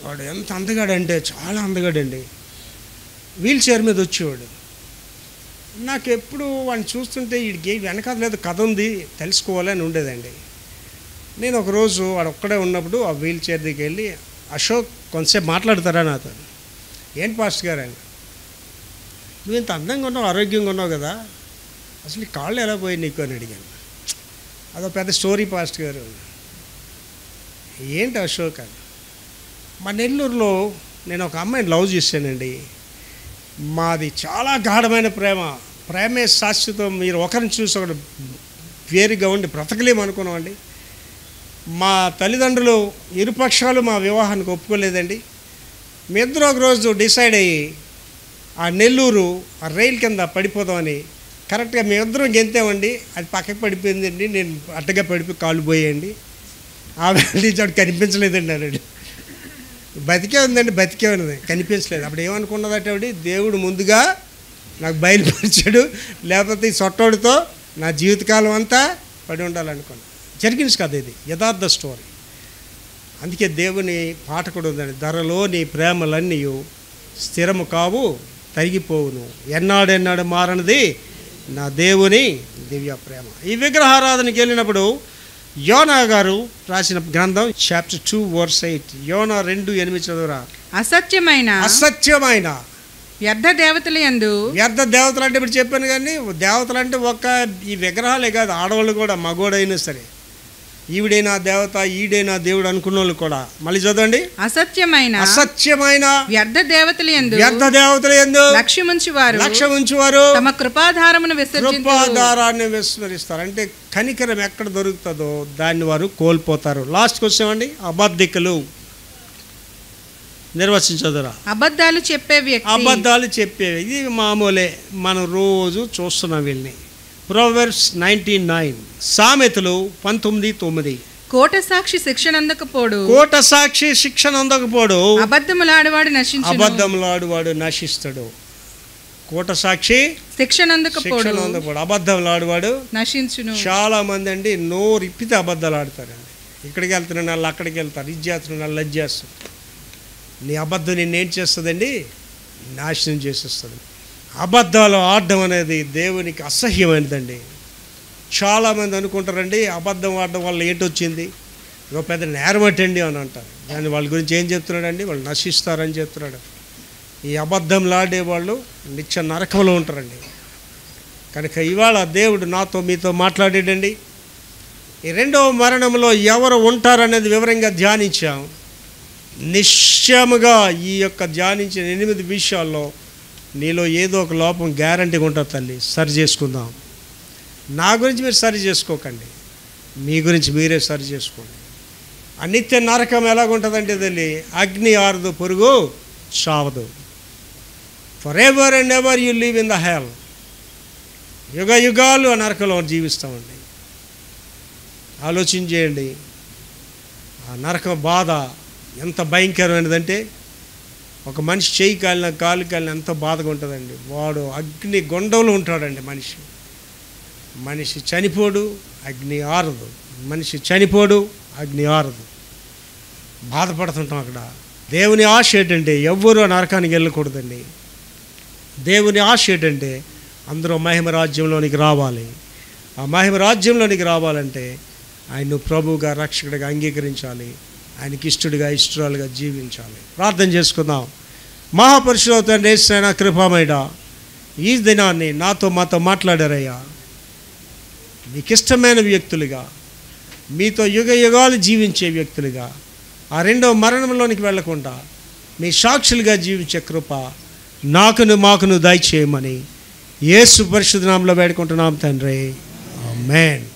వాడు ఎంత అందగాడంటే చాలా అందగాడండి. వీల్ చైర్ మీద వచ్చేవాడు. నాకు ఎప్పుడు వాడిని చూస్తుంటే వీడికి వెనకాల లేదు కథ ఉంది తెలుసుకోవాలని ఉండేదండి. నేను ఒకరోజు వాడు ఒక్కడే ఉన్నప్పుడు ఆ వీల్ చైర్ దగ్గరికి వెళ్ళి, అశోక్ కొంతసేపు మాట్లాడతారా నాతో? ఏంటి పాస్టర్ గారు ఆయన, నువ్వు ఇంత అందంగా ఉన్నావు, ఆరోగ్యంగా ఉన్నావు కదా, అసలు ఈ కాళ్ళు ఎలా పోయి నీకు అని అడిగాను. అదో పెద్ద స్టోరీ పాస్టర్ గారు. ఏంటి అశోక్ అని, మా నెల్లూరులో నేను ఒక అమ్మాయిని లవ్ చేశానండి. మాది చాలా గాఢమైన ప్రేమే శాశ్వతం. మీరు ఒకరిని చూసి ఒకటి వేరుగా ఉండి బ్రతకలేమనుకున్నామండి. మా తల్లిదండ్రులు ఇరుపక్షాలు మా వివాహానికి ఒప్పుకోలేదండి. మీ ఇద్దరు ఒకరోజు డిసైడ్ అయ్యి ఆ నెల్లూరు ఆ రైలు కింద పడిపోదామని కరెక్ట్గా మేమిద్దరం గెంతామండి. అది పక్కకి పడిపోయిందండి. నేను అట్టగా పడిపోయి కాళ్ళు పోయాయండి. ఆమె చోటు కనిపించలేదండి అన్నాడు. బతికే ఉందండి, బతికే ఉన్నది, కనిపించలేదు. అప్పుడు ఏమనుకున్నదట ఆవిడ, దేవుడు ముందుగా నాకు బయలుపరిచాడు, లేకపోతే ఈ సొట్టోడితో నా జీవితకాలం అంతా పడి ఉండాలనుకున్నాను. జరిగింది కదా, ఇది యథార్థ స్టోరీ. అందుకే దేవుని పాట కూడా ఉందండి, ధరలో నీ ప్రేమలన్నీ స్థిరము కావు తరిగిపోవును, ఎన్నాడెన్నాడు మారనిది నా దేవుని దివ్య ప్రేమ. ఈ విగ్రహారాధనకి వెళ్ళినప్పుడు యోనా గారు రాసిన గ్రంథం చాప్టర్ 2 verse 8, యోనా 2:8 చదువురా. అసత్యమైన వ్యర్థ దేవతలు యందు, వ్యర్థ దేవతలు అంటే ఇప్పుడు చెప్పాను కానీ, దేవతలు అంటే ఒక్క ఈ విగ్రహాలే కాదు, ఆడవాళ్ళు కూడా, మగోడైనా సరే, ఈవిడైనా దేవత ఈడైనా దేవుడు అనుకున్న వాళ్ళు కూడా. మళ్ళీ చదవండి. అసత్యమైన వ్యర్థ దేవతలు యందు లక్ష్యముంచువారు తమ కృపాధారమును కృపాధారాన్ని విస్మరిస్తారు. అంటే కనికరం ఎక్కడ దొరుకుతుందో దాన్ని వారు కోల్పోతారు. లాస్ట్కి వచ్చామండి, అబద్ధికులు. నిర్వచించదురా. అబద్ధాలు చెప్పేవి ఇది మామూలే, మనం రోజు చూస్తున్నాం వీళ్ళని. ప్రొవెర్బ్స్ 19:9, సామెతలు 19:9, కోట సాక్షి శిక్షణ అందకపోడు అబద్ధములాడువాడు నశిస్తాడు. కోట సాక్షి శిక్షణ అందకపోడు అబద్ధములాడువాడు నశించును. చాలా మంది అండి నోరు ఇప్పితే అబద్ధాలు ఆడతారండి. ఇక్కడికి వెళ్తున్న వాళ్ళు అక్కడికి వెళ్తారు, ఇది చేస్తున్న వాళ్ళు అది చేస్తారు. నీ అబద్ధం నిన్నేం చేస్తుందండి, నాశనం చేసేస్తుంది. అబద్ధాలు ఆడడం అనేది దేవునికి అసహ్యమైనదండి. చాలామంది అనుకుంటారండి అబద్ధం ఆడడం వల్ల ఏంటొచ్చింది, ఇక పెద్ద నేరమటండి అని అంటారు. కానీ వాళ్ళ గురించి ఏం చెప్తున్నాడండి, వాళ్ళు నశిస్తారని చెప్తున్నాడు. ఈ అబద్ధంలు ఆడేవాళ్ళు నిత్య నరకంలో ఉంటారండి. కనుక ఇవాళ దేవుడు నాతో మీతో మాట్లాడాడండి. ఈ రెండవ మరణంలో ఎవరు ఉంటారనేది వివరంగా ధ్యానించాం. నిశ్చయముగా ఈ యొక్క ధ్యానించిన 8 విషయాల్లో నీలో ఏదో ఒక లోపం గ్యారంటీగా ఉంటుంది తల్లి. సరి చేసుకుందాం. నా గురించి మీరు సరి చేసుకోకండి, మీ గురించి మీరే సరి చేసుకోండి. ఆ నిత్య నరకం ఎలాగుంటుందంటే తల్లి, అగ్ని ఆరదు, పురుగు చావదు. For ever and ever you live in the hell. యుగ యుగాలు ఆ నరకంలో జీవిస్తామండి. ఆలోచించేయండి, ఆ నరకం బాధ ఎంత భయంకరమైనదంటే, ఒక మనిషి చేయి కాలిన కాలు కాలిన ఎంత బాధగా ఉంటుందండి. వాడు అగ్ని గొండంలో ఉంటాడండి. మనిషి చనిపోడు, అగ్ని ఆరదు. మనిషి చనిపోడు, అగ్ని ఆరదు. బాధపడుతుంటాం అక్కడ. దేవుని ఆశ ఏంటంటే ఎవ్వరూ నరకానికి వెళ్ళకూడదండి. దేవుని ఆశ ఏంటంటే అందరూ మహిమ రాజ్యంలోనికి రావాలి. ఆ మహిమ రాజ్యంలోనికి రావాలంటే ఆయన్ను ప్రభువుగా రక్షకుడిగా అంగీకరించాలి, ఆయనకి ఇష్టడుగా ఇష్టరాలుగా జీవించాలి. ప్రార్థన చేసుకుందాం. మహాపురుషుడు తండ్రి యేసయ్య కృపామయుడా, ఈ దినాన్ని మాతో మాట్లాడారయ్యా. మీకు ఇష్టమైన వ్యక్తులుగా, మీతో యుగ యుగాలు జీవించే వ్యక్తులుగా, ఆ రెండవ మరణంలోనికి వెళ్లకుండా మీ సాక్షులుగా జీవించే కృప మాకును దయచేయమని యేసు పరిశుద్ధ నామములో వేడుకుంటున్నాం తండ్రి. ఆమేన్.